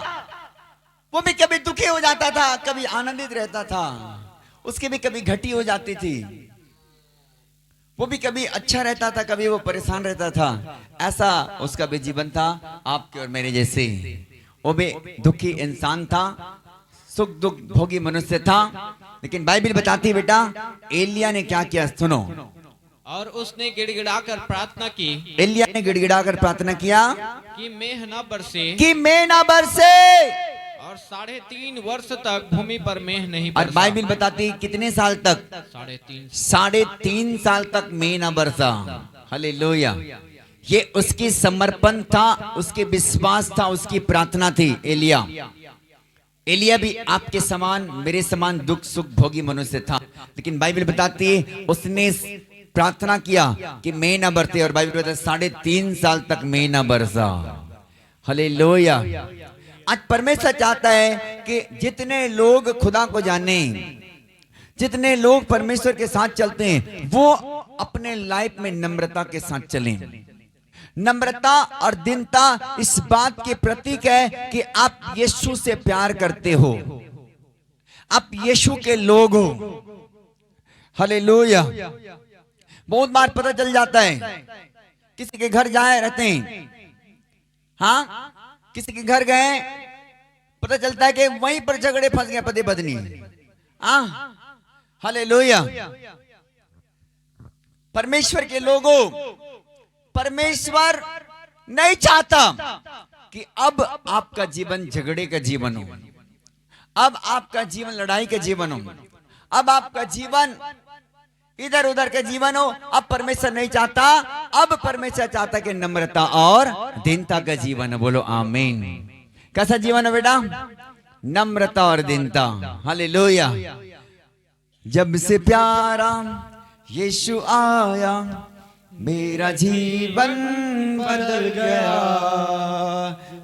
वो भी कभी दुखी हो जाता था, कभी आनंदित रहता था, उसकी भी कभी घटी हो जाती थी, वो भी कभी अच्छा रहता था, कभी वो परेशान रहता था। ऐसा उसका भी जीवन था, आपके और मेरे जैसे। वो भी दुखी इंसान था, सुख दुख भोगी मनुष्य था। लेकिन बाइबिल बताती है बेटा एलिया ने क्या किया, सुनो। और उसने गिड़गिड़ाकर प्रार्थना की, एलिया ने गिड़गिड़ाकर प्रार्थना किया कि मेघ न बरसे, कि मेघ न बरसे, और 3.5 वर्ष तक भूमि पर मेघ नहीं और बरसा। बाइबिल बताती कितने साल तक? 3.5 साल तक मेघ न बरसा। हालेलुया। ये उसकी समर्पण था, उसके विश्वास था, उसकी प्रार्थना थी। एलिया भी आपके समान मेरे समान दुख सुख भोगी मनुष्य था, लेकिन बाइबिल बताती है उसने प्रार्थना किया कि मेघ न बरसे, और बाइबिल बताती 3.5 साल तक मेघ न बरसा। हालेलुया। आज परमेश्वर चाहता है कि जितने लोग खुदा को जाने, जितने लोग परमेश्वर के साथ चलते हैं, वो अपने लाइफ में नम्रता के साथ चलें। नम्रता और दीनता इस बात की प्रतीक है कि आप यीशु से प्यार करते हो, आप यीशु के लोग हो। हालेलुया। बहुत बार पता चल जाता है, किसी के घर जाए रहते हैं, हाँ, किसी के घर गए, पता चलता है कि वहीं पर झगड़े फंस गए पति पत्नी। हालेलुया। परमेश्वर के लोगों, परमेश्वर नहीं चाहता कि अब आपका जीवन झगड़े का जीवन हो, अब आपका जीवन लड़ाई का जीवन हो, अब आपका जीवन इधर उधर का जीवन हो। अब परमेश्वर नहीं चाहता, अब परमेश्वर चाहता कि नम्रता और दीनता का जीवन हो। बोलो आमीन। कैसा जीवन है बेटा? नम्रता और दीनता। हालेलुया। जब से प्यारा यीशु आया, मेरा जीवन बदल गया।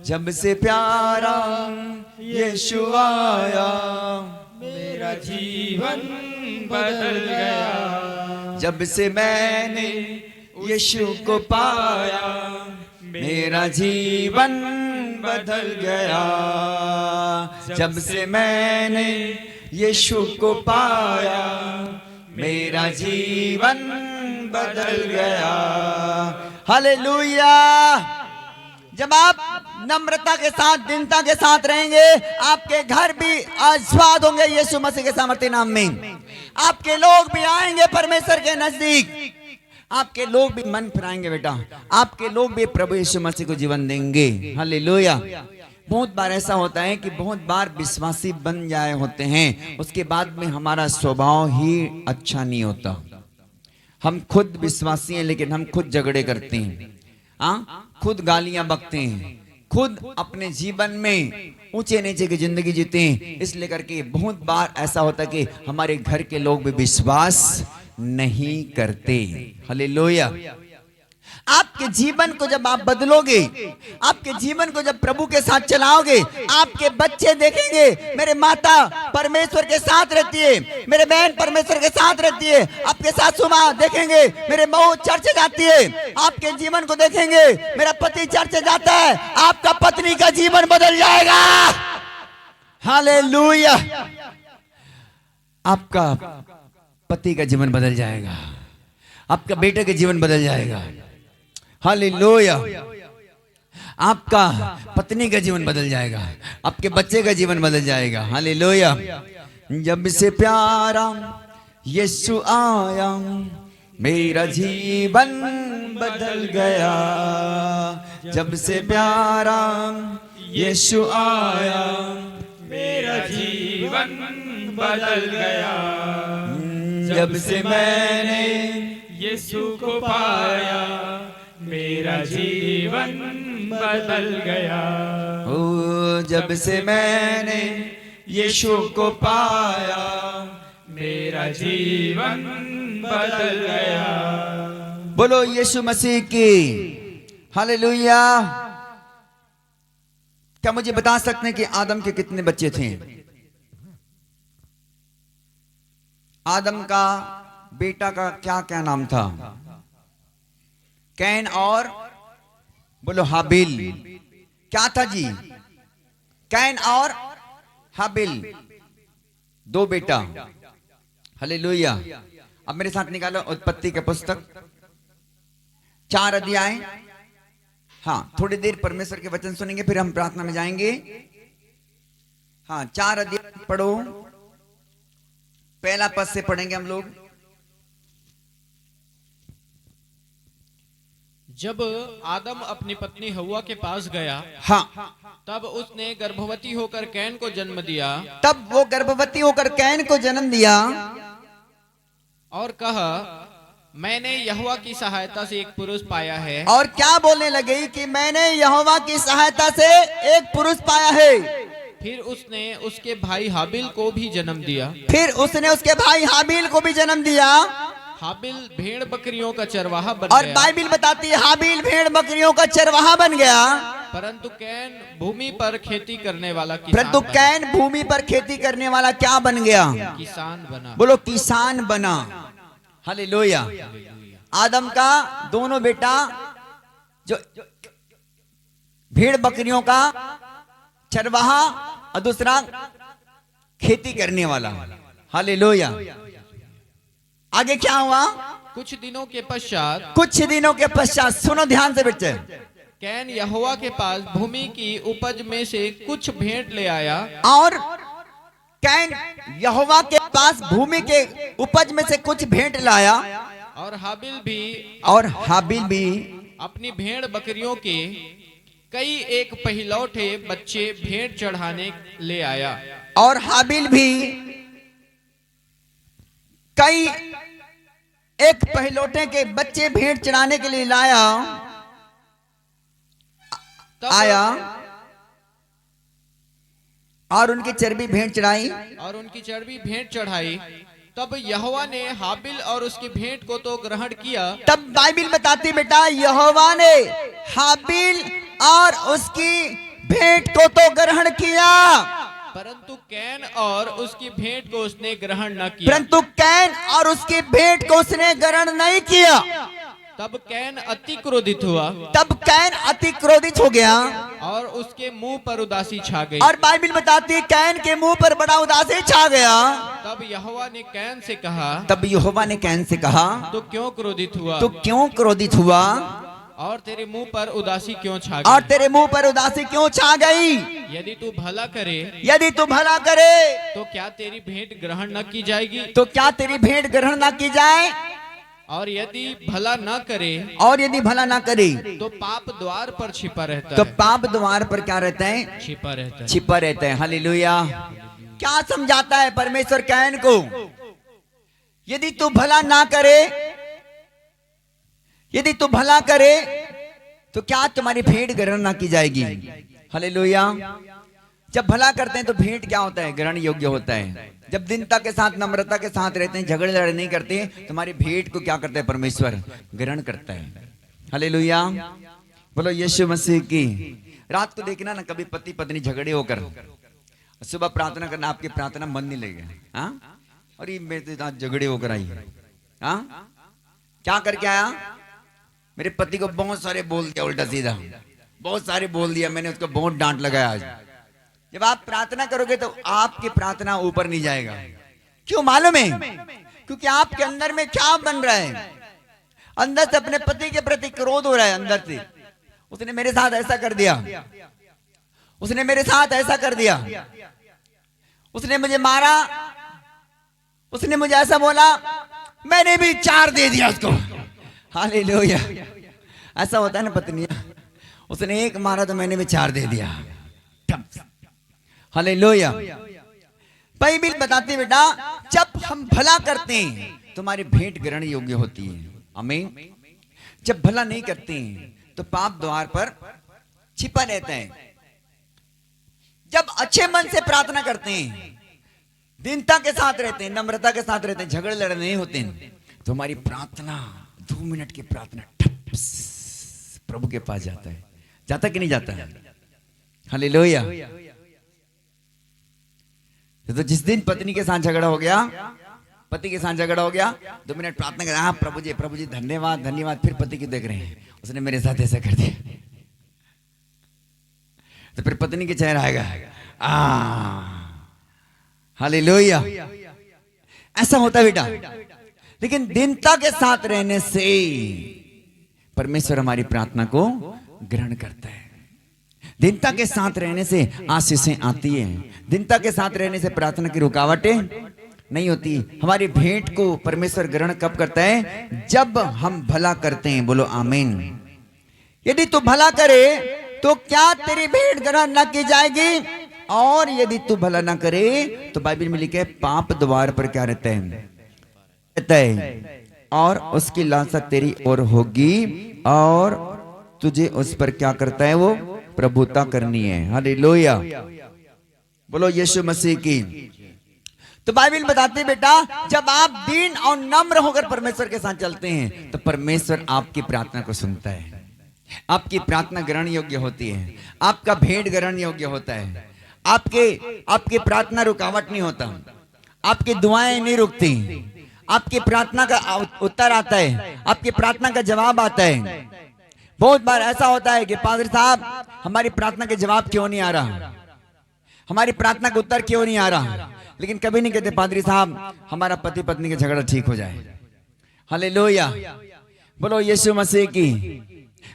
जब से प्यारा यीशु आया, मेरा जीवन बदल गया। जब से मैंने यीशु को पाया, मेरा जीवन बदल गया। जब से मैंने यीशु को पाया, मेरा जीवन बदल गया। हालेलुया। जब आप नम्रता के साथ, दीनता के साथ रहेंगे, आपके घर भी आस्वाद होंगे यीशु मसीह के सामर्थ्य नाम में। आपके लोग भी आएंगे परमेश्वर के नजदीक, आपके लोग भी मन फिराएंगे बेटा, आपके लोग भी प्रभु यीशु मसीह को जीवन देंगे। हालेलुया। बहुत बार ऐसा होता है कि बहुत बार विश्वासी बन जाए होते हैं, उसके बाद में हमारा स्वभाव ही अच्छा नहीं होता। हम खुद विश्वासी हैं लेकिन हम खुद झगड़े करते हैं, खुद गालियां बकते हैं, खुद अपने जीवन में ऊंचे नीचे की जिंदगी जीते हैं। इसलिए करके बहुत बार ऐसा होता है कि हमारे घर के लोग भी विश्वास नहीं करते। हालेलुया। आपके जीवन को जब आप बदलोगे, आपके जीवन को जब प्रभु के साथ चलाओगे, आपके बच्चे देखेंगे मेरे माता परमेश्वर के साथ रहती है, मेरे बहन परमेश्वर के साथ रहती है। आपके सासू माँ देखेंगे मेरे बहू चर्च जाती है, आपके जीवन को देखेंगे मेरा पति चर्च जाता है, आपका पत्नी का जीवन बदल जाएगा। हालेलुया। आपका पति का जीवन बदल जाएगा, आपका बेटे का जीवन बदल जाएगा। हालेलुया। आपका पत्नी का जीवन बदल जाएगा, आपके बच्चे का जीवन बदल जाएगा। हालेलुया। जब से प्यारा यीशु आया, मेरा जीवन बदल गया। जब से प्यारा यीशु आया, मेरा जीवन बदल गया। जब से मैंने यीशु को पाया, मेरा जीवन बदल गया। ओ जब से मैंने यीशु को पाया, मेरा जीवन बदल गया। बोलो यीशु मसीह की। हालेलुया। क्या मुझे बता सकते हैं कि आदम के कितने बच्चे थे? आदम का बेटा का क्या क्या नाम था? कैन और बोलो हाबिल। क्या था जी? कैन और हाबिल, दो बेटा। हालेलुया। अब मेरे साथ निकालो उत्पत्ति के पुस्तक 4 अध्याय। हाँ, थोड़ी देर परमेश्वर के वचन सुनेंगे, फिर हम प्रार्थना में जाएंगे। हाँ, 4 अध्याय पढ़ो, पहला पद से पढ़ेंगे हम लोग। जब आदम अपनी पत्नी हव्वा के पास गया, हाँ, तब उसने गर्भवती होकर कैन को जन्म दिया। तब वो गर्भवती होकर कैन को जन्म दिया और कहा, मैंने यहोवा की सहायता से एक पुरुष पाया है। और क्या बोलने लगी कि मैंने यहोवा की सहायता से एक पुरुष पाया है। फिर उसने उसके भाई हाबिल को भी जन्म दिया। फिर उसने उसके भाई हाबिल को भी जन्म दिया। हाबिल भेड़ बकरियों का चरवाहा बन और गया, बाइबिल बताती है हाबिल भेड़ बकरियों का चरवाहा बन गया। परंतु कैन भूमि पर खेती करने वाला परंतु किसान कैन भूमि पर खेती करने वाला क्या बन गया? किसान बना। बोलो किसान बना। हालेलुया। आदम का दोनों बेटा जो भेड़ बकरियों का चरवाहा और दूसरा खेती करने वाला। हालेलुया। आगे क्या हुआ? कुछ दिनों के पश्चात, कुछ दिनों के पश्चात, सुनो ध्यान से बच्चे, कैन यहोवा के पास भूमि की उपज में से कुछ भेंट ले आया, और कैन यहोवा के पास भूमि के उपज में से कुछ भेंट लाया, और हाबिल भी अपनी भेड़ बकरियों के कई एक पहिलौठे बच्चे भेंट चढ़ाने ले आया। और हाबिल भी कई एक पहिलौठे के बच्चे भेंट चढ़ाने के लिए लाया, आया, और उनकी चर्बी भेंट चढ़ाई। तब यहोवा ने हाबिल और उसकी भेंट को तो ग्रहण किया। तब बाइबिल बताती बेटा, यहोवा ने हाबिल और उसकी भेंट को तो ग्रहण किया, परंतु कैन और उसकी भेंट को उसने ग्रहण न किया। तब कैन अति क्रोधित हो गया, और उसके मुंह पर उदासी छा गई। और बाइबिल बताती है कैन के मुंह पर बड़ा उदासी छा गया। तब यहोवा ने कैन से कहा, तो क्यों क्रोधित हुआ, और तेरे मुंह पर उदासी क्यों छा गई? यदि तू भला करे तो क्या तेरी भेंट ग्रहण न की जाए? और यदि भला न करे तो पाप द्वार पर छिपा रहता है, छिपा रहता है। हालेलुया। क्या समझाता है परमेश्वर कैन को? यदि तू भला करे तो क्या तुम्हारी भेंट ग्रहण ना की जाएगी? हालेलुया। जब भला करते हैं तो भेंट क्या होता है? ग्रहण योग्य होता है। जब दीनता के साथ, नम्रता के साथ रहते हैं, झगड़े लड़ाई नहीं करते, तुम्हारी भेंट को क्या करता है? परमेश्वर ग्रहण करता है। हालेलुया। बोलो यीशु मसीह की। रात को देखना ना, कभी पति पत्नी झगड़े होकर सुबह प्रार्थना करना, आपकी प्रार्थना मन नहीं लगेगा। हाँ, और ये मेरे साथ झगड़े होकर आई, हाँ, क्या करके आया? मेरे पति को बहुत सारे बोल दिया, उल्टा सीधा बहुत सारे बोल दिया, मैंने उसको बहुत डांट लगाया आज। जब आप प्रार्थना करोगे तो आपकी प्रार्थना ऊपर नहीं जाएगा। क्यों मालूम है? क्योंकि आपके अंदर में क्या बन रहा है? अंदर से अपने पति के प्रति क्रोध हो रहा है। अंदर से उसने मेरे साथ ऐसा कर दिया, उसने मुझे मारा, उसने मुझे ऐसा बोला, मैंने भी 4 दे दिया उसको। हालेलुया। ऐसा होता है ना पत्नियां, उसने 1 मारा तो मैंने भी 4 दे दिया। हालेलुया। बाइबिल बताती बेटा, जब हम भला करते हैं तुम्हारी भेंट ग्रहण योग्य होती है। आमीन। जब भला नहीं करते हैं तो पाप द्वार पर छिपा रहता है। जब अच्छे मन से प्रार्थना करते हैं, दीनता के साथ रहते हैं, नम्रता के साथ रहते हैं, झगड़े लड़े नहीं होते हैं, तो हमारी प्रार्थना 2 मिनट की प्रार्थना प्रभु के पास जाता कि नहीं जाता है? हालेलुया। तो जिस दिन पत्नी के साथ झगड़ा हो गया, पति के साथ झगड़ा हो गया, 2 मिनट प्रार्थना कर, हाँ प्रभु जी धन्यवाद। फिर पति की देख रहे हैं, उसने मेरे साथ ऐसा कर दिया, तो फिर पत्नी के चेहरा आएगा, हालेलुया। ऐसा होता है बेटा। लेकिन दीनता के साथ रहने से परमेश्वर हमारी प्रार्थना को ग्रहण करता है। दीनता के साथ रहने से आशीषें आती हैं। दीनता के साथ रहने से प्रार्थना की रुकावटें नहीं होती। हमारी भेंट को परमेश्वर ग्रहण कब करता है? जब हम भला करते हैं। बोलो आमीन। यदि तू भला करे तो क्या तेरी भेंट ग्रहण न की जाएगी? और यदि तू भला ना करे तो बाइबल में लिखा है पाप द्वार पर क्या रहता है, और उसकी लालसा तेरी ओर होगी, और तुझे उस पर क्या करता है? वो प्रभुता करनी है। हालेलुया। बोलो यीशु मसीह की। तो बाइबल बताती है बेटा, जब आप दीन और नम्र होकर परमेश्वर के साथ चलते हैं तो परमेश्वर आपकी प्रार्थना को सुनता है। आपकी प्रार्थना ग्रहण योग्य होती है। आपका भेंट ग्रहण योग्य होता है। आपकी प्रार्थना रुकावट नहीं होता। आपकी दुआएं नहीं रुकती। आपकी प्रार्थना का उत्तर आता है। आपकी प्रार्थना का जवाब आता है। बहुत बार ऐसा होता है कि पादरी साहब हमारी प्रार्थना के जवाब क्यों नहीं आ रहा, हमारी प्रार्थना का उत्तर क्यों नहीं आ रहा, लेकिन कभी नहीं कहते पादरी साहब हमारा पति पत्नी का झगड़ा ठीक हो जाए। हालेलुया, बोलो यीशु मसीह की।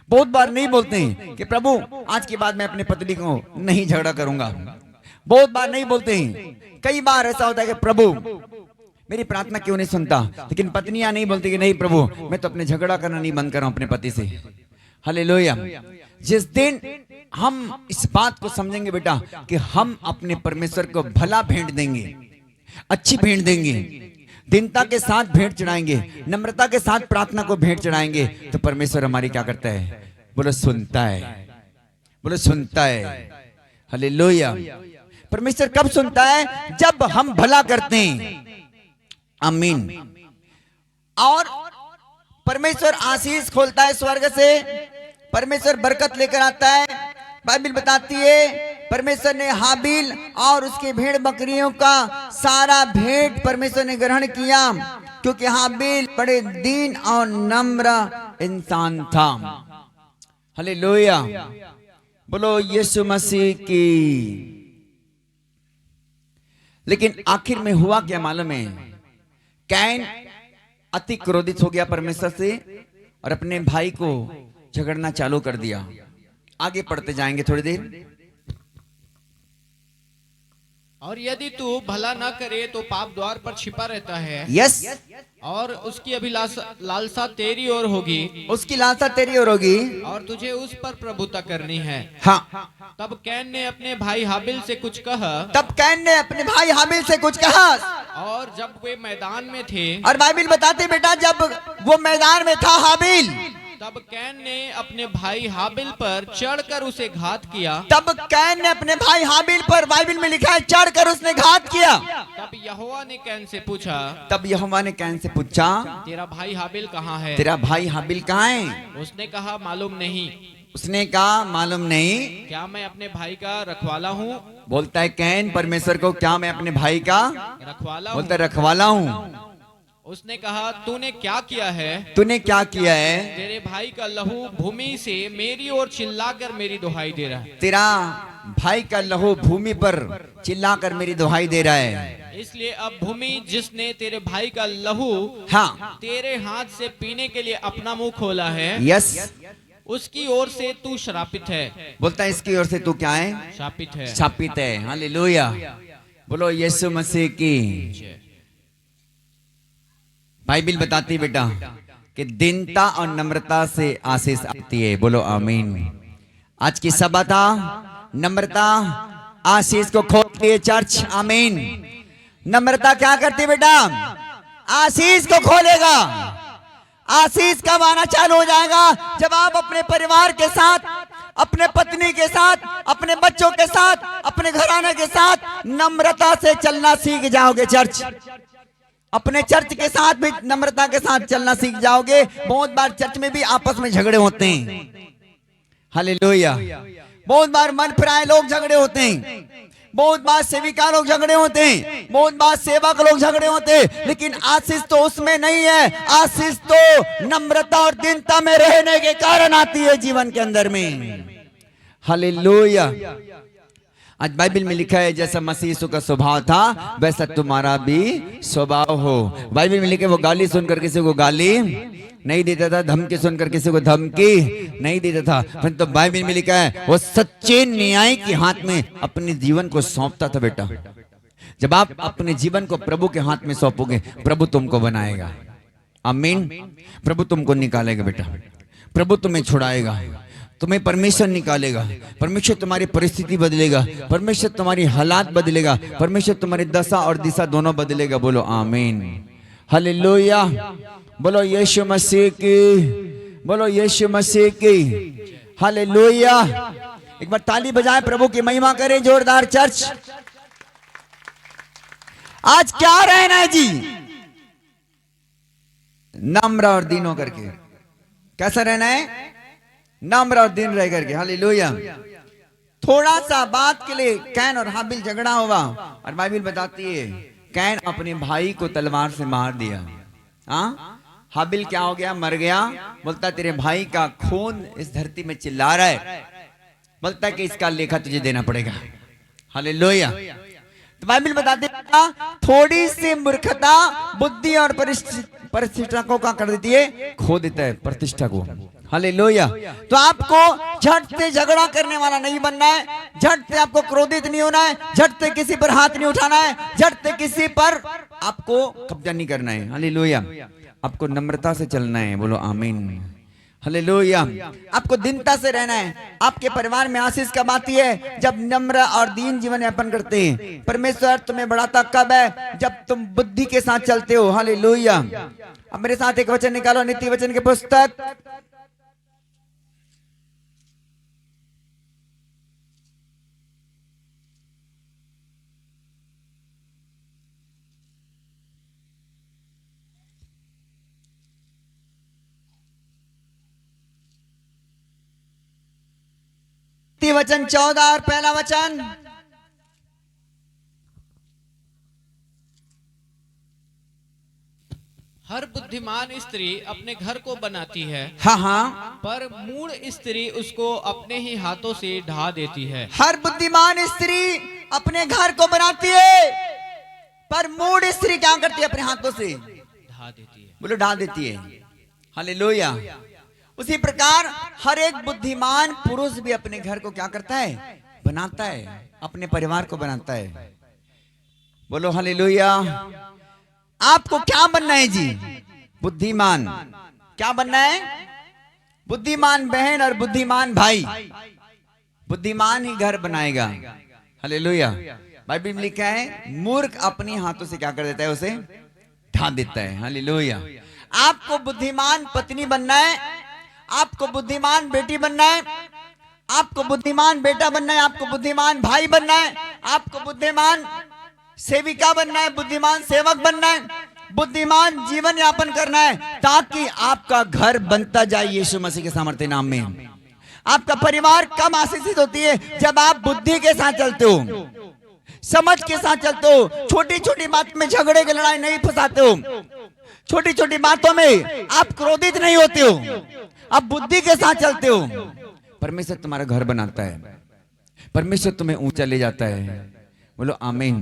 बहुत बार नहीं बोलते हैं कि प्रभु आज के बाद मैं अपने पत्नी को नहीं झगड़ा करूंगा। बहुत बार नहीं बोलते हैं। कई बार ऐसा होता है कि प्रभु मेरी प्रार्थना क्यों नहीं सुनता, लेकिन पत्नियां नहीं बोलती कि नहीं प्रभु मैं तो अपने झगड़ा करना नहीं बंद कर रहा हूं अपने पति से। हालेलुया। जिस दिन हम इस बात को समझेंगे बेटा कि हम अपने परमेश्वर को भला भेंट देंगे, अच्छी भेंट देंगे, दीनता के साथ भेंट चढ़ाएंगे, नम्रता के साथ प्रार्थना को भेंट चढ़ाएंगे, तो परमेश्वर हमारी क्या करता है? बोलो सुनता है, बोलो सुनता है। हालेलुया। परमेश्वर कब सुनता है? जब हम भला करते हैं। आमीन। और परमेश्वर आशीष खोलता है स्वर्ग से, परमेश्वर बरकत लेकर आता है। बाइबल बताती है परमेश्वर ने हाबिल और उसके भेड़ बकरियों का सारा भेंट परमेश्वर ने ग्रहण किया, क्योंकि हाबिल बड़े दीन और नम्र इंसान था। हालेलुया, बोलो यीशु मसीह की। लेकिन आखिर में हुआ क्या मालूम है? कैन अति क्रोधित हो गया परमेश्वर से और अपने भाई को झगड़ना चालू कर दिया। आगे पढ़ते जाएंगे थोड़ी देर। और यदि तू भला न करे तो पाप द्वार पर छिपा रहता है। यस। और उसकी लालसा तेरी ओर होगी, उसकी लालसा तेरी ओर होगी और तुझे उस पर प्रभुता करनी है। हाँ। तब कैन ने अपने भाई हाबिल से कुछ कहा, तब कैन ने अपने भाई हाबिल से कुछ कहा। और जब वे मैदान में थे, और बाइबल बताते बेटा जब वो मैदान में था हाबिल, तब कैन ने अपने भाई हाबिल पर चढ़कर उसे घात किया। तब कैन ने अपने भाई हाबिल पर, बाइबल में लिखा है, चढ़कर उसने घात किया। तब यहोवा ने कैन से पूछा, तब यहोवा ने कैन से पूछा तेरा भाई हाबिल कहाँ है? तेरा भाई हाबिल कहाँ है? उसने कहा मालूम नहीं। उसने कहा मालूम नहीं। क्या मैं अपने भाई का रखवाला हूँ? बोलता है कैन परमेश्वर को, क्या मैं अपने भाई का रखवाला हूँ? बोलता है रखवाला हूँ। उसने कहा तूने क्या किया है? तूने क्या किया है? तेरे भाई का लहू भूमि से मेरी ओर चिल्लाकर मेरी दुहाई दे रहा है। तेरा भाई का लहू भूमि पर चिल्लाकर मेरी दुहाई दे रहा है। इसलिए अब भूमि जिसने तेरे भाई का लहू हाँ तेरे हाथ से पीने के लिए अपना मुंह खोला है, यस, उसकी ओर से तू श्रापित है। बोलता है इसकी ओर से तू क्या है? शापित है। शापित है। हालेलुया, बोलो यीशु मसीह की। बाइबल बताती बेटा कि दीनता और नम्रता से आशीष आती है। बोलो आमीन। आज की सभा था नम्रता आशीष को खोलती है चर्च। आमीन। नम्रता क्या करती बेटा? आशीष को खोलेगा। आशीष कब आना चालू हो जाएगा? जब आप अपने परिवार के साथ, अपने पत्नी के साथ, अपने बच्चों के साथ, अपने घराने के साथ नम्रता से चलना सीख जाओगे। चर्च अपने चर्च के साथ भी नम्रता के साथ चलना सीख जाओगे। बहुत बार चर्च में भी आपस में झगड़े होते हैं। हालेलुया। बहुत बार मन फिराए लोग झगड़े होते हैं, बहुत बार सेविका लोग झगड़े होते हैं, बहुत बार सेवक लोग झगड़े होते हैं, लेकिन आशीष तो उसमें नहीं है। आशीष तो नम्रता और दीनता में रहने के कारण आती है जीवन के अंदर में। हालेलुया। आज बाइबल में लिखा है जैसा मसीह यीशु का स्वभाव था वैसा तुम्हारा भी स्वभाव हो। बाइबल में लिखा है वो गाली सुनकर किसी को गाली नहीं देता था, धमकी सुनकर किसी को धमकी नहीं देता था, परंतु बाइबल में लिखा है वो सच्चे न्याय के हाथ में अपने जीवन को सौंपता था। बेटा जब आप अपने जीवन को प्रभु के हाथ में सौंपोगे, प्रभु तुमको बनाएगा। आमीन। प्रभु तुमको निकालेगा बेटा, प्रभु तुम्हें छुड़ाएगा, तुम्हें परमेश्वर निकालेगा, परमेश्वर तुम्हारी परिस्थिति बदलेगा, परमेश्वर तुम्हारी हालात बदलेगा, परमेश्वर तुम्हारी दशा और दिशा दोनों बदलेगा। बोलो आमीन। हालेलुया। बोलो यीशु मसीह की। बोलो यीशु मसीह की। हालेलुया। एक बार ताली बजाएं, प्रभु की महिमा करें जोरदार चर्च। आज क्या रहना है जी? नम्र और दीन होकर के। कैसा रहना है? नम्र और दीन रह करके। हालेलुया। थोड़ा सा बात के लिए कैन और हाबिल झगड़ा हुआ और बाइबल बताती है कैन अपने भाई को तलवार से मार दिया। हाँ, हाबिल क्या हो गया? मर गया। बोलता तेरे भाई का खून इस धरती में चिल्ला रहा है, बोलता कि इसका लेखा तुझे देना पड़ेगा। हालेलुया। तो बाइबल बताते हैं थोड़ी सी मूर्खता बुद्धि और प्रतिष्ठा को क्या कर देती है? खो देता है प्रतिष्ठा को। हालेलुया। तो आपको झट से झगड़ा करने वाला नहीं बनना है, झट से आपको क्रोधित नहीं होना है, झट से किसी पर हाथ नहीं उठाना है, झट से किसी पर आपको कब्जा नहीं करना है। हालेलुया। आपको नम्रता से चलना है। बोलो आमीन। हालेलुया। आपको दीनता से रहना है। आपके परिवार में आशीष कब आती है? जब नम्र और दीन जीवन यापन करते हैं। परमेश्वर तुम्हें बढ़ाता कब है? जब तुम बुद्धि के साथ चलते हो। हालेलुया। अब मेरे साथ एक वचन निकालो, नीति वचन के पुस्तक वचन 14 और पहला वचन। हर बुद्धिमान स्त्री अपने घर को बनाती है, हाँ हाँ, पर मूढ़ स्त्री उसको अपने ही हाथों से ढा देती है। हर बुद्धिमान स्त्री अपने घर को बनाती है, पर मूढ़ स्त्री क्या करती है? अपने हाथों से ढा देती है। बोलो ढा देती है। हालेलुया। उसी प्रकार हर एक बुद्धिमान पुरुष भी अपने घर को क्या करता है? बनाता है, अपने परिवार को बनाता है। बोलो हालेलुया। आपको क्या बनना है जी? बुद्धिमान। क्या बनना है? बुद्धिमान बहन और बुद्धिमान भाई। बुद्धिमान ही घर बनाएगा। हालेलुया। बाइबल में लिखा है मूर्ख अपने हाथों से क्या कर देता है? उसे ढा देता है। हालेलुया। आपको बुद्धिमान पत्नी बनना है, आपको बुद्धिमान बेटी बनना है, आपको बुद्धिमान बेटा बनना है, आपको बुद्धिमान भाई बनना है, आपको बुद्धिमान सेविका बनना है, बुद्धिमान सेवक बनना है, बुद्धिमान जीवन यापन करना है, ताकि आपका घर बनता जाए यीशु मसीह के सामर्थ्य नाम में। आपका परिवार कब आशीषित होती है? जब आप बुद्धि के साथ चलते हो, समझ के साथ चलते हो, छोटी छोटी बात में झगड़े की लड़ाई नहीं फंसाते हो, छोटी छोटी बातों में आप क्रोधित नहीं होते हो, आप बुद्धि के साथ चलते हो। परमेश्वर तुम्हारा घर बनाता है, परमेश्वर तुम्हें ऊंचा ले जाता है। बोलो आमीन।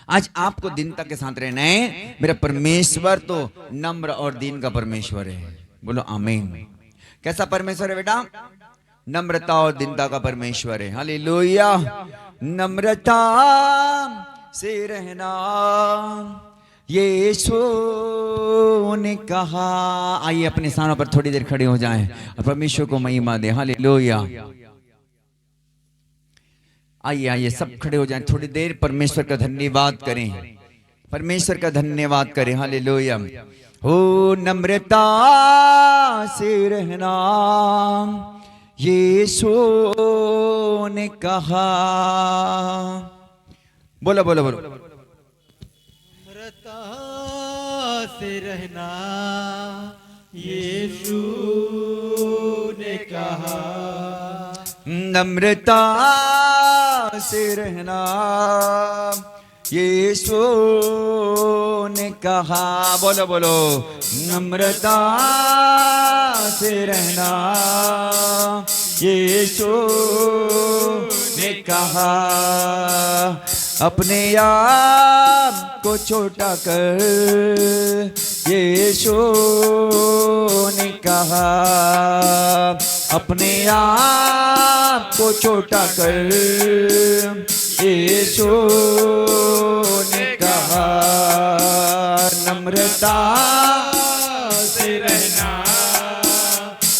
आज आपको दीनता के साथ रहना है। मेरा परमेश्वर तो नम्र और दीन का परमेश्वर है। बोलो आमीन। कैसा परमेश्वर है बेटा? नम्रता और दीनता का परमेश्वर है। हालेलुया। नम्रता से रहना यीशु ने कहा। आइए अपने स्थानों पर थोड़ी देर खड़े हो जाएं और परमेश्वर को महिमा दे। हालेलुया। आइए आइए सब खड़े हो जाएं, थोड़ी देर परमेश्वर का धन्यवाद करें, परमेश्वर का धन्यवाद करें। हालेलुया। हो नम्रता से रहना यीशु ने कहा। बोलो बोलो बोलो। नम्रता से रहना यीशु ने कहा। नम्रता से रहना यीशु ने कहा। बोलो बोलो। नम्रता से रहना यीशु ने कहा। अपने आप को छोटा कर यीशु ने कहा। अपने आप को छोटा कर यीशु ने कहा। नम्रता से रहना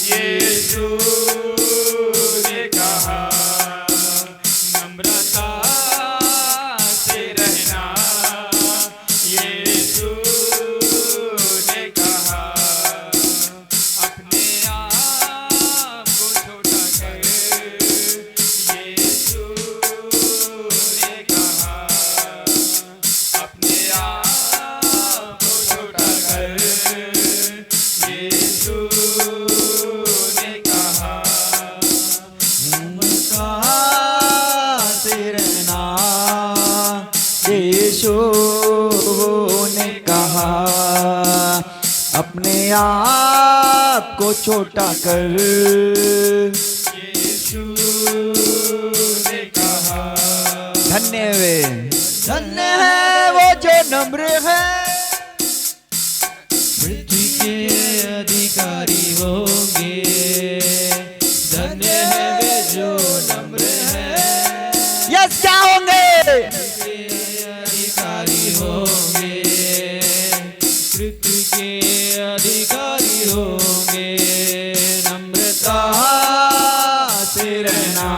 यीशु ने कहा। नम्रता से रहना यीशु ने कहा। अपने आप को छोटा कर यीशु ने कहा। अपने आप को छोटा कर यीशु ने कहा। नम्रता से रहना यीशु ने कहा। अपने अपने आप को छोटा कर। यीशु ने कहा, धन्य वे, धन्य है वो जो नम्र है, पृथ्वी के अधिकारी होंगे। धन्य है वे जो नम्र है, यस क्या होंगे? अधिकारी होंगे, पृथ्वी के अधिकारी होंगे। नम्रता से रहना।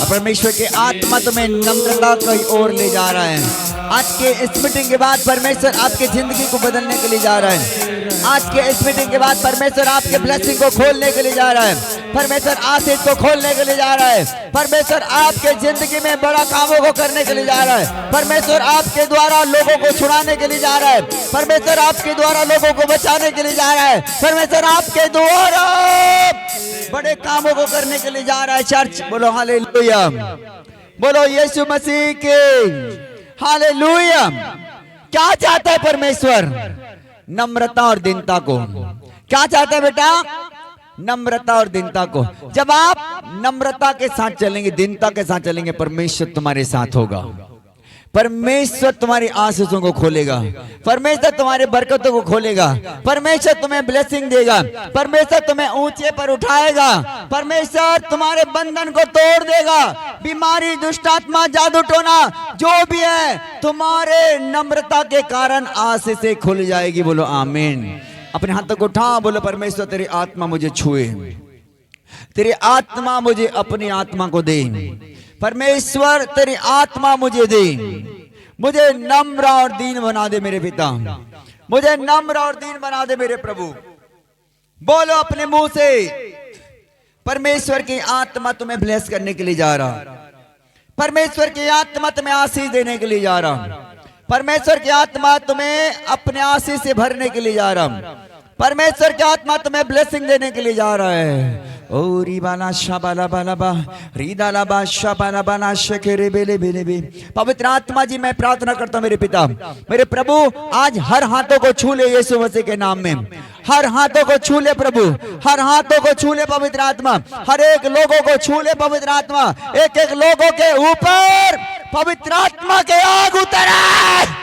परमेश्वर की आत्मा तुम्हें नम्रता की ओर ले जा रहा है। आज के इस मीटिंग के बाद परमेश्वर आपकी जिंदगी को बदलने के लिए जा रहा है। आज के इस मीटिंग के बाद परमेश्वर आपके ब्लेसिंग को खोलने के लिए जा रहा है। परमेश्वर आशीष को खोलने के लिए जा रहा है। परमेश्वर आपके जिंदगी में बड़ा कामों को करने के लिए जा रहा है। परमेश्वर आपके द्वारा लोगों को छुड़ाने के लिए जा रहा है। परमेश्वर आपके द्वारा लोगों को बचाने के लिए जा रहा है। परमेश्वर आपके द्वारा बड़े कामों को करने के लिए जा रहा है। चर्च बोलो हालेलुया, बोलो यीशु मसीह के हालेलुया। क्या चाहता है परमेश्वर? नम्रता और दीनता को। क्या चाहता है बेटा? नम्रता और दीनता को। जब आप नम्रता के साथ चलेंगे, दीनता के साथ चलेंगे, परमेश्वर तुम्हारे साथ होगा। परमेश्वर तुम्हारी आशीषों को खोलेगा। परमेश्वर तुम्हारे बरकतों को खोलेगा। परमेश्वर तुम्हें ब्लेसिंग देगा। परमेश्वर तुम्हें ऊंचे पर उठाएगा। परमेश्वर तुम्हारे बंधन को तोड़ देगा। बीमारी, दुष्टात्मा, जादू टोना जो भी है, तुम्हारे नम्रता के कारण आशीषें खुल जाएगी। बोलो आमीन। अपने हाथों को उठा, बोलो परमेश्वर तेरी आत्मा मुझे छुए, तेरी आत्मा मुझे अपनी आत्मा को दे। परमेश्वर तेरी आत्मा मुझे दे, मुझे नम्र और दीन बना दे मेरे पिता, मुझे नम्र और दीन बना दे मेरे प्रभु। बोलो अपने मुंह से, परमेश्वर की आत्मा तुम्हें ब्लेस करने के लिए जा रहा। परमेश्वर की आत्मा तुम्हें आशीष देने के लिए जा रहा। परमेश्वर की आत्मा तुम्हें अपने आशीष से भरने के लिए जा रहा। परमेश्वर की आत्मा तुम्हें ब्लेसिंग देने के लिए जा रहा है। ओ रिबाला शाबाला बालाबा रीदाला बा शाबाला बाना शकेरे बेले बेले बे। पवित्र आत्मा जी मैं प्रार्थना करता हूँ मेरे पिता, मेरे प्रभु, आज हर हाथों को छू ले यीशु मसीह के नाम में। हर हाथों को छू ले प्रभु, हर हाथों को छू ले पवित्र आत्मा, हर एक लोगों को छू ले पवित्र आत्मा। एक एक लोगों के ऊपर पवित्र आत्मा के आग उतरे।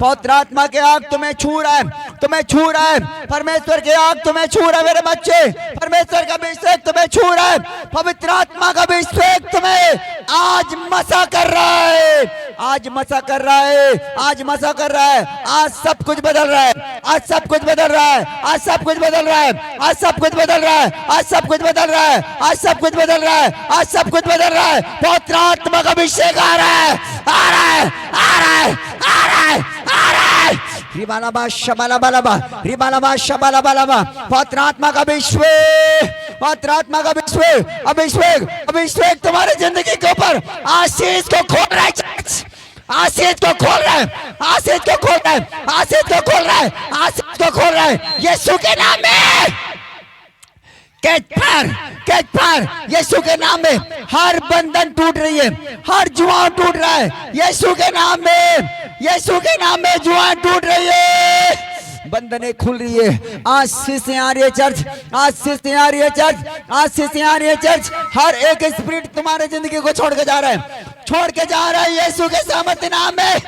पवित्र आत्मा के आग तुम्हें छू रहा है, तुम्हें छू रहा है। परमेश्वर के आग तुम्हें छू रहा है मेरे बच्चे। परमेश्वर का अभिषेक तुम्हें छू रहा है। पवित्र आत्मा का अभिषेक तुम्हें आज मसा कर रहा है, आज मसा कर रहा है, आज मसा कर रहा है। आज सब कुछ बदल रहा है, आज सब कुछ बदल रहा है, आज सब कुछ बदल रहा है, आज सब कुछ बदल रहा है, आज सब कुछ बदल रहा है, आज सब कुछ बदल रहा है, आज सब कुछ बदल रहा है। पवित्र आत्मा का अभिषेक आ रहा है, आ रहा है, आ रहा है, आ रहा है, आ रहा है। रिबालाबा शबालाबालाबा रिबालाबा शबालाबालाबा। पवित्र आत्मा का अभिषेक, पवित्र आत्मा का अभिषेक, अभिषेक, अभिषेक तुम्हारी जिंदगी के ऊपर आशीष को खोल रहा है। आशीष को खोल रहा है, आशीष को खोल रहा है, आशीष को खोल रहा है, आशीष को खोल रहा है यीशु के नाम में। कैच फायर यीशु के नाम में। हर बंधन टूट रही है, हर जुआन टूट रहा है यीशु के नाम में। यीशु के नाम में जुआन टूट रही है, बंधनें खुल रही है। आशीषें आ रही है चर्च, आशीषें आ रही है चर्च, आशीषें आ रही है चर्च। हर एक स्पिरिट तुम्हारे जिंदगी को छोड़ के जा रहा है, छोड़ के जा रहा है यीशु के सामर्थ्य नाम में।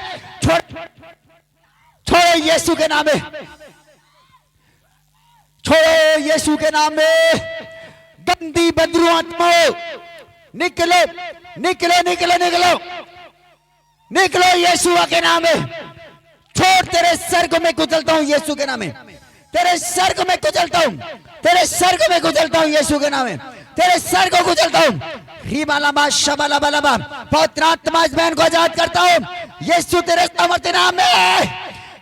छोड़ो यीशु के नाम में, छोड़ो यीशु के नाम में। गंदी बदरू आत्माओं निकलो, निकलो, निकलो, निकलो, निकलो यीशु के नाम में। छोड़, तेरे सर को मैं कुचलता हूं यीशु के नाम में। तेरे सर को मैं कुचलता हूं, तेरे सर को मैं कुचलता हूं यीशु के नाम में। तेरे सर को कुचलता हूं। रिबालाबा शबालाबालाबा। पवित्र आत्मा इस बहन को आजाद करता हूं यीशु तेरे सामर्थ्य नाम में।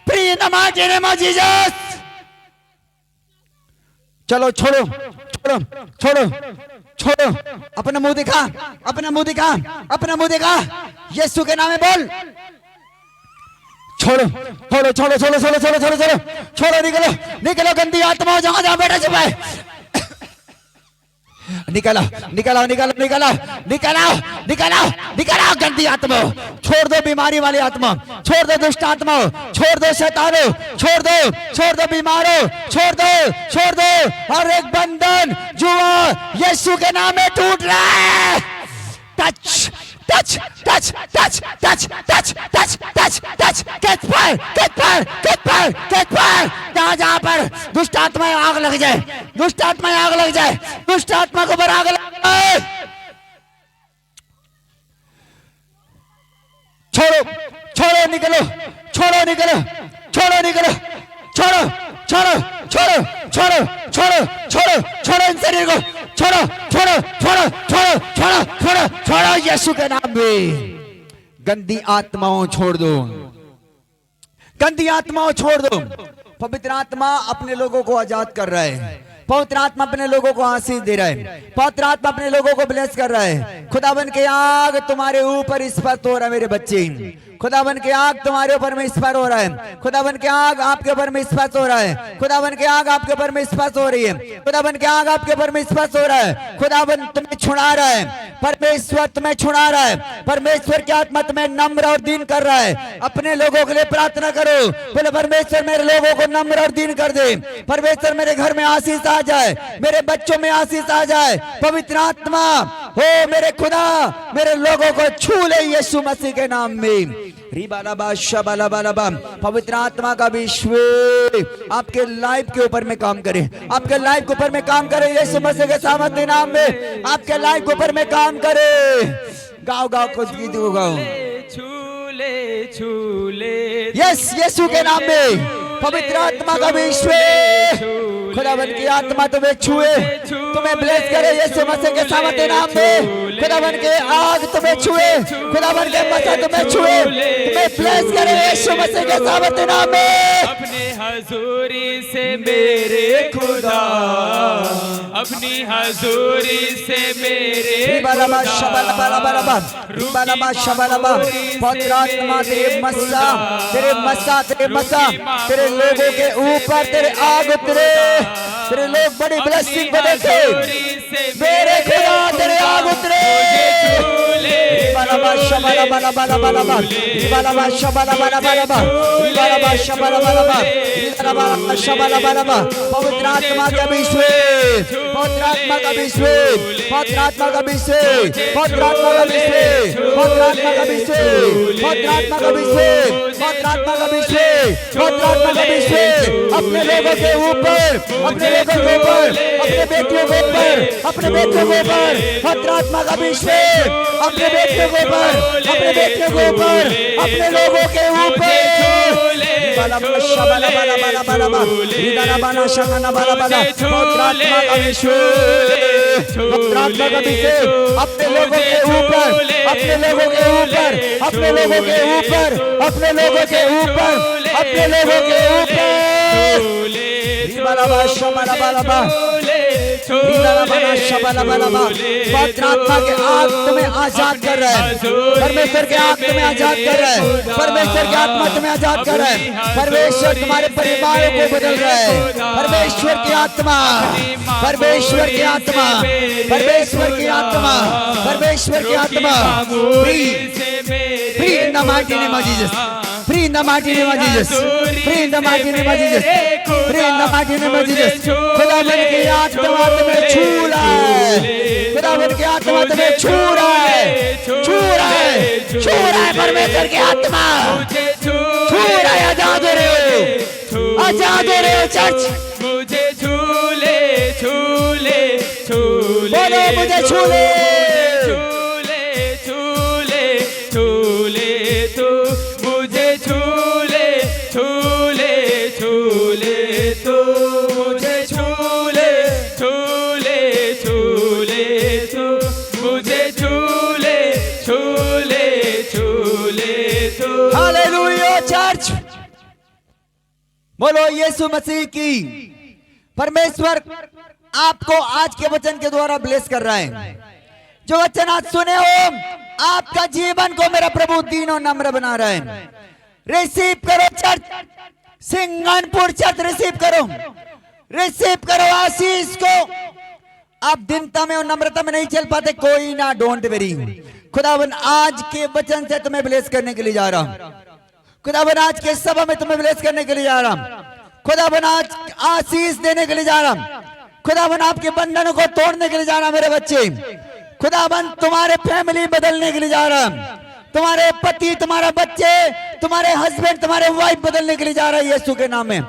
प्रिय नमाज़ नेम जीसस। चलो छोड़ो, छोड़ो, छोड़ो, छोड़ो। अपना मुंह दिखा, अपना मुंह दिखा, अपना मुंह दिखा। यीशु के नाम में बोल। छोड़ो, छोड़ो, छोड़ो, छोड़ो, छोड़ो, छोड़ो, छोड़ो, छोड़ो, छोड़ो। निकलो, निकलो गंदी आत्मा, जहां जहां बैठा छुपा है। निकला निकला निकला निकला निकला निकला निकला गंदी आत्मा, छोड़ दो बीमारी वाली आत्मा, छोड़ दो दुष्ट आत्मा, छोड़ दो शैतानों, छोड़ दो बीमारों, छोड़ दो हर एक बंधन जुआ यीशु के नाम में टूट रहा है। Touch touch touch touch touch touch touch touch touch catch fire जहां पर दुष्ट आत्माएं आग लग जाए, दुष्ट आत्माएं आग लग जाए, दुष्ट आत्मा को ऊपर आग लग जाए। छोड़ो छोड़ो निकलो, छोड़ो निकलो, छोड़ो निकलो, छोड़ो छोड़ो छोड़ो छोड़ो छोड़ो छोड़ो छोड़ो इन शरीर को, छोड़ो छोड़ो छोड़ो छोड़ो छोड़ो छोड़ो छोड़ो यीशु के नाम में। गंदी आत्माओं छोड़ दो, गंदी आत्माओं छोड़ दो। पवित्र आत्मा अपने लोगों को आजाद कर रहा है, पवित्र आत्मा अपने लोगों को आशीष दे रहा है, पवित्र आत्मा अपने लोगों को ब्लेस कर रहा है। खुदावन के आग तुम्हारे ऊपर इस पर हो रहा है मेरे बच्चे, खुदावन के आग तुम्हारे ऊपर में इस पर हो रहा है, खुदावन के आग आपके ऊपर में इस पर हो रहा है, खुदावन के आग आपके ऊपर में इस पर हो रही है, खुदावन के आग आपके ऊपर में इस पर हो रहा है। खुदावन तुम्हें छुड़ा रहा है, परमेश्वर तुम्हें छुड़ा रहा है, परमेश्वर की आत्मा तुम्हें नम्र और दीन कर रहा है। अपने लोगों के लिए प्रार्थना करो, बोले परमेश्वर मेरे लोगों को नम्र और दीन कर दे, परमेश्वर मेरे घर में आशीष आ जाए, मेरे बच्चों में आशीष आ जाए। पवित्र आत्मा हो मेरे खुदा मेरे लोगों को छू ले यीशु मसीह के नाम में। पवित्र आत्मा का विश्व आपके लाइफ के ऊपर में काम करे, आपके लाइफ के ऊपर में काम करे यीशु मसीह के सामर्थ्य नाम में, आपके लाइफ के ऊपर में काम करे। गाओ गाओ कुछ गीत को गाओ, छूले छूले यस यीशु के नाम में। पवित्र आत्मा का विश्व खुदावन की आत्मा तुम्हें छुए, तुम्हें ब्लेस करे यीशु मसीह के सामर्थ्य नाम में। खुदावन के आग तुम्हें छुए, खुदावन के मसा तुम्हें छुए, तुम्हें ब्लेस करे यीशु मसीह के सामर्थ्य नाम में। अपने हजूरी से मेरे खुदा, अपनी हजूरी से मेरे रिबालाबा शबालाबा रिबालाबा शबालाबा। पवित्र आत्मा तेरे मसा तेरे मसा तेरे मसा तेरे लोगों के ऊपर तेरे आग उतरे, तेरे लोग बड़ी ब्लेसिंग को देखे मेरे खुदा तेरे आग उतरे। रिबालाबा शबालाबा रिबालाबा शबालाबा रिबालाबा शबालाबा रिबालाबा शबालाबा। पवित्र आत्मा का विश्व, पवित्र आत्मा का विश्व, पवित्र आत्मा का विश्व, पवित्र आत्मा का विश्व, पवित्र आत्मा का विश्व, पवित्र आत्मा का विश्व, पवित्र आत्मा का विश्व, पवित्र आत्मा का विश्व अपने लोगों के ऊपर, अपने लोगों के ऊपर, अपने बेटियों के ऊपर, अपने बेटियों के ऊपर, पवित्र आत्मा का विश्व अपने बेटियों के ऊपर, अपने बेटियों के ऊपर, अपने लोगों के ऊपर। अपने लोगों के ऊपर, अपने लोगों के ऊपर, अपने लोगों के ऊपर, अपने लोगों के ऊपर, अपने लोगों के ऊपर। पवित्र आत्मा के आग तुम्हें आजाद कर रहा है, परमेश्वर के आग तुम्हें आजाद कर रहा है, परमेश्वर की आत्मा तुम्हें आजाद कर रहा है, परमेश्वर तुम्हारे परिवारों को बदल रहा है। परमेश्वर की आत्मा, परमेश्वर की आत्मा, परमेश्वर की आत्मा, परमेश्वर की आत्मा। Free in the mighty name of Jesus. Free in the mighty name of Jesus. Free in the mighty name of Jesus. Free in the mighty name of Jesus. खुदावन की आत्मा तुम्हें छू रहा है, खुदावन की आत्मा तुम्हें छू रहा है, छू रहा है, छू रहा है परमेश्वर की आत्मा छू रहा है। आजाद हो रहे हो, आजाद हो रहे हो चर्च। मुझे छूले छूले छूले, बोलो मुझे छूले छूले छूले तो मुझे छूले छूले छूले तो मुझे छूले छूले छूले तो मुझे छूले छूले छूले तो। हालेलुया चर्च, बोलो यीशु मसीह की। परमेश्वर आपको आज के वचन के द्वारा ब्लेस कर रहा है। जो वचन आज सुने हो, आपका जीवन को मेरा प्रभु दीन और नम्र बना रहा है। रिसीव करो चर्च, सिंगनपुर चर्च रिसीव करो, रिसीव करो आशीष को, आप दीनता में और नम्रता में नहीं चल पाते, कोई ना, डोंट वेरी। खुदावन आज के वचन से तुम्हें ब्लेस करने के लिए जा रहा हूं। खुदावन आज के सभा में तुम्हें ब्लेस करने के लिए जा रहा हूं। खुदावन आज आशीष देने के लिए जा रहा हूं। खुदावन आपके बंधनों को तोड़ने के लिए जा रहा हूं मेरे बच्चे। खुदावन तुम्हारे फैमिली बदलने के लिए जा रहा हूं। तुम्हारे पति, तुम्हारा बच्चे, तुम्हारे हस्बैंड, तुम्हारे वाइफ बदलने के लिए जा रहा है यीशु के नाम में।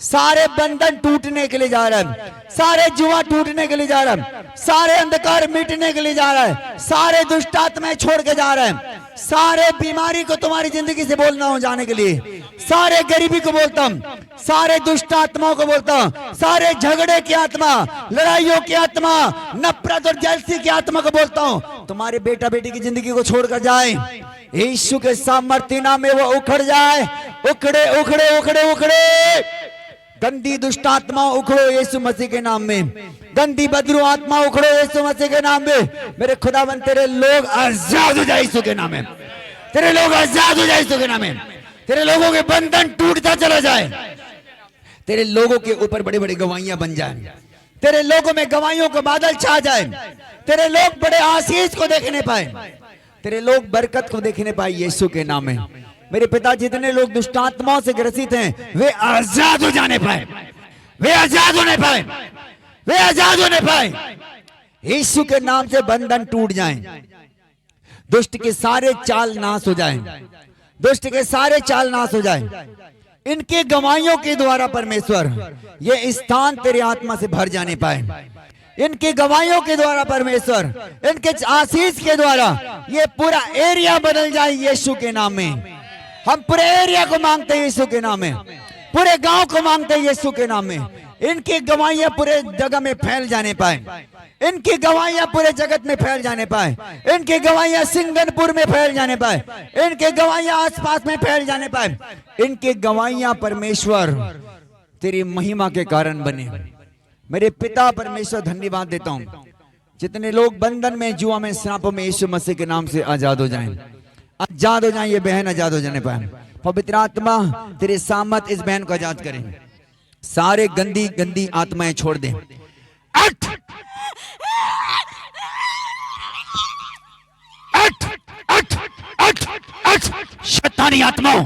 सारे बंधन टूटने के लिए जा रहा है, सारे जुआ टूटने के लिए जा रहा है, सारे अंधकार मिटने के लिए जा रहा है, सारे दुष्ट आत्माएं छोड़ के जा रहा है, सारे बीमारी को तुम्हारी जिंदगी से बोलना हो जाने के लिए, सारे गरीबी को बोलता हूं, सारे दुष्ट आत्माओं को बोलता हूं, सारे झगड़े की आत्मा, लड़ाइयों की आत्मा, नफरत और जलसी की आत्मा को बोलता हूं, तुम्हारे बेटा बेटी की जिंदगी को छोड़कर जाए। यीशु के सामर्थ्य नाम में वो उखड़ जाए। उखड़े उखड़े उखड़े उखड़े गंदी दुष्ट आत्मा उखड़ो यीशु मसीह के नाम में। गंदी बदरू आत्मा उखड़ो यीशु मसीह के नाम में। मेरे खुदावन तेरे लोग आजाद हो जाए यीशु के नाम में। तेरे लोग आजाद हो जाए यीशु के नाम में। तेरे लोगों के बंधन टूटता चला जाए। तेरे लोगों के ऊपर बड़ी बड़ी गवाहियां बन जाए। तेरे लोगों में गवाहियों का बादल छा जाए। तेरे लोग बड़े आशीष को देखने पाए। तेरे लोग बरकत को देखने पाए यीशु के नाम में। मेरे पिता, जितने लोग दुष्ट आत्माओं से ग्रसित हैं वे आजाद हो जाने पाए, वे आजाद होने पाए, वे आजाद होने पाए। यीशु के नाम से बंधन टूट जाएं। दुष्ट के सारे चाल नाश हो जाएं। दुष्ट के सारे चाल नाश हो जाएं। इनके गवाहियों के द्वारा परमेश्वर ये स्थान तेरे आत्मा से भर जाने पाए। इनकी गवाहियों के द्वारा परमेश्वर, इनके आशीष के द्वारा ये पूरा एरिया बदल जाए यीशु के नाम में। हम पूरे एरिया को मांगते हैं यीशु के नाम में। पूरे गांव को मांगते हैं यीशु के नाम में। इनकी गवाहियां पूरे जगह में फैल जाने पाए। इनकी गवाहियां पूरे जगत में फैल जाने पाए। इनकी गवाहियां सिंगनपुर में फैल जाने पाए। इनकी गवाहियां आसपास में फैल जाने पाए। इनकी गवाहियां परमेश्वर तेरी महिमा के कारण बने। मेरे पिता परमेश्वर, धन्यवाद देता हूं। जितने लोग बंधन में, जुआ में, श्रापों में यीशु मसीह के नाम से आजाद हो जाएं, आजाद हो जाएं। ये बहन आजाद हो जाने पाए। पवित्र आत्मा तेरे सामत इस बहन को आजाद करें। सारे गंदी गंदी आत्माएं छोड़ दें। अट! अट! अट! अट! अट! शैतानी आत्माओं,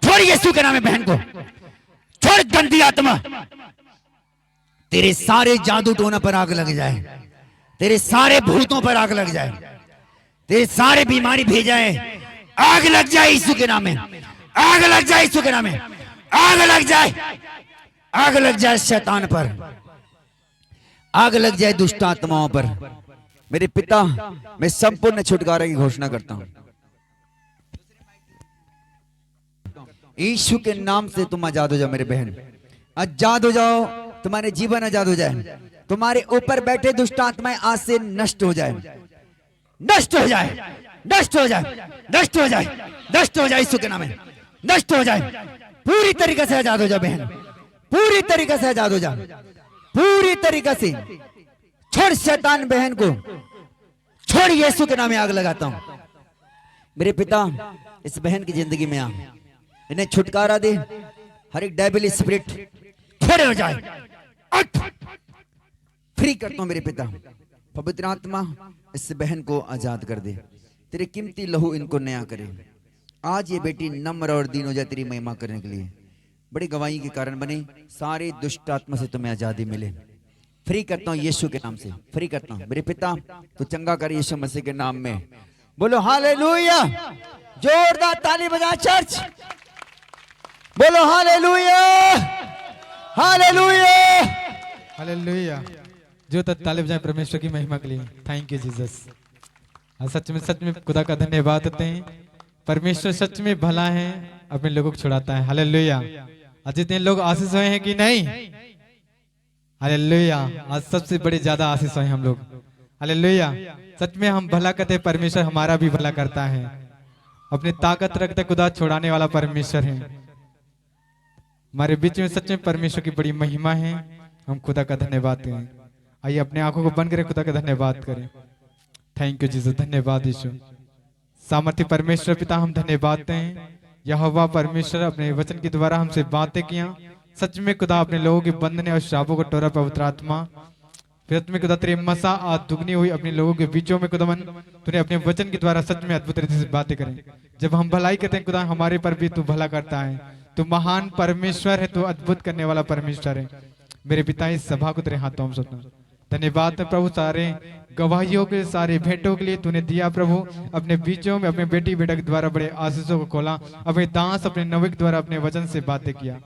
छोड़ यीशु के नाम में बहन को। छोड़ गंदी आत्मा। तेरे सारे जादू टोना पर आग लग जाए। तेरे सारे भूतों पर आग लग जाए। तेरे सारे बीमारी भेजाए, आग लग जाए यीशु के नाम में। आग लग जाए यीशु के नाम में। आग लग जाए। आग लग जाए शैतान पर। आग लग जाए दुष्ट आत्माओं पर। मेरे पिता, मैं संपूर्ण छुटकारा की घोषणा करता हूं। यीशु के नाम से तुम आजाद हो जाओ मेरे बहन। आजाद हो जाओ। तुम्हारे जीवन आजाद हो जाए। तुम्हारे ऊपर बैठे दुष्ट आत्माएं आज से नष्ट हो जाए। नष्ट हो जाए। नष्ट हो जाए। नष्ट हो जाए। नष्ट हो जाए यीशु के नाम में। नष्ट हो जाए। पूरी तरीके से आजाद हो जाए बहन। पूरी तरीके से आजाद हो जाए। पूरी तरीके से छोड़ शैतान बहन को। छोड़ यीशु के नाम में आग लगाता हूं। मेरे पिता, इस बहन की जिंदगी में आ, इन्हें छुटकारा दे। हर एक डेविल स्पिरिट छोड़े हो जाए। फ्री करता हूं मेरे पिता। पवित्र आत्मा इस बहन को आजाद कर दे। तेरे कीमती लहू इनको नया करे। आज ये बेटी नम्र और दीन हो जाए तेरी महिमा करने के लिए। बड़ी गवाही के कारण बने। सारे दुष्ट आत्मा से तुम्हें आजादी मिले। फ्री करता हूं यीशु के नाम से। फ्री करता हूं मेरे पिता। तो चंगा कर यीशु मसीह के नाम में। बोलो हालेलुया। जोरदार ताली बजा चर्च। बोलो हालेलुया। हालेलुया। हालेलुया। जो ताली बजाएं परमेश्वर की महिमा के लिए। Thank you Jesus. सच में खुदा का धन्यवाद देते हैं। परमेश्वर सच में भला है, अपने लोगों को छुड़ाता है। हालेलुया। आज जितने लोग आशीष हुए हैं कि नहीं? हालेलुया। आज सबसे बड़े ज्यादा आशीष हुए हम लोग। हालेलुया। सच में हम भला करते, परमेश्वर हमारा भी भला करता है। अपनी ताकत रखते खुदा छुड़ाने वाला परमेश्वर है। हमारे बीच में सच में परमेश्वर की बड़ी महिमा है। हम खुदा का धन्यवाद करें। आइए अपने आंखों को बंद करें, खुदा का धन्यवाद करें। Thank you Jesus. धन्यवाद यीशु। सामर्थ्य परमेश्वर पिता, हम धन्यवाद देते हैं। यहोवा परमेश्वर अपने वचन के द्वारा हमसे बातें किया। सच में खुदा अपने लोगों के बंधने और श्रापों को तोड़ा। पवित्र आत्मा फिर तुम्हें खुदा तेरी मसा आज दुगनी हुई अपने लोगों के बीचों में खुदावन, तूने अपने वचन के द्वारा सच में अद्भुत रीति से बातें करें। जब हम भलाई करते हैं खुदा, हमारे पर भी तू भला करता है। तू महान परमेश्वर है, तू अद्भुत करने वाला परमेश्वर है। मेरे पिता, इस सभा को तेरे हाथों में सौंपता हूं। धन्यवाद है प्रभु, सारे गवाहियों के, सारे भेंटों के लिए तूने दिया प्रभु। अपने बीचों में अपने बेटी बेटा के द्वारा बड़े आशीषों को खोला, अपने दास अपने नबी के द्वारा अपने वचन से बातें किया।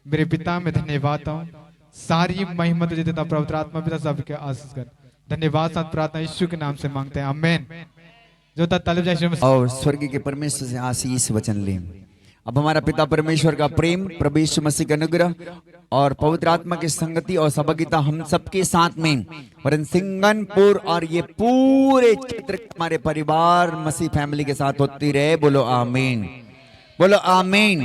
मेरे पिता, मैं धन्यवाद हूँ, सारी महिमा तुझे देता पवित्र आत्मा पिता सबके आशीष कर। धन्यवाद साथ प्रार्थना यीशु के नाम से मांगते हैं, आमीन। जो तालिब और स्वर्ग के परमेश्वर से आशीष वचन ले। अब हमारा पिता परमेश्वर का प्रेम, प्रभु यीशु मसीह का अनुग्रह और पवित्र आत्मा की संगति और सहभागिता हम सबके साथ में वरन सिंगनपुर और ये पूरे क्षेत्र हमारे परिवार मसीह फैमिली के साथ होती रहे। बोलो आमीन, बोलो आमीन।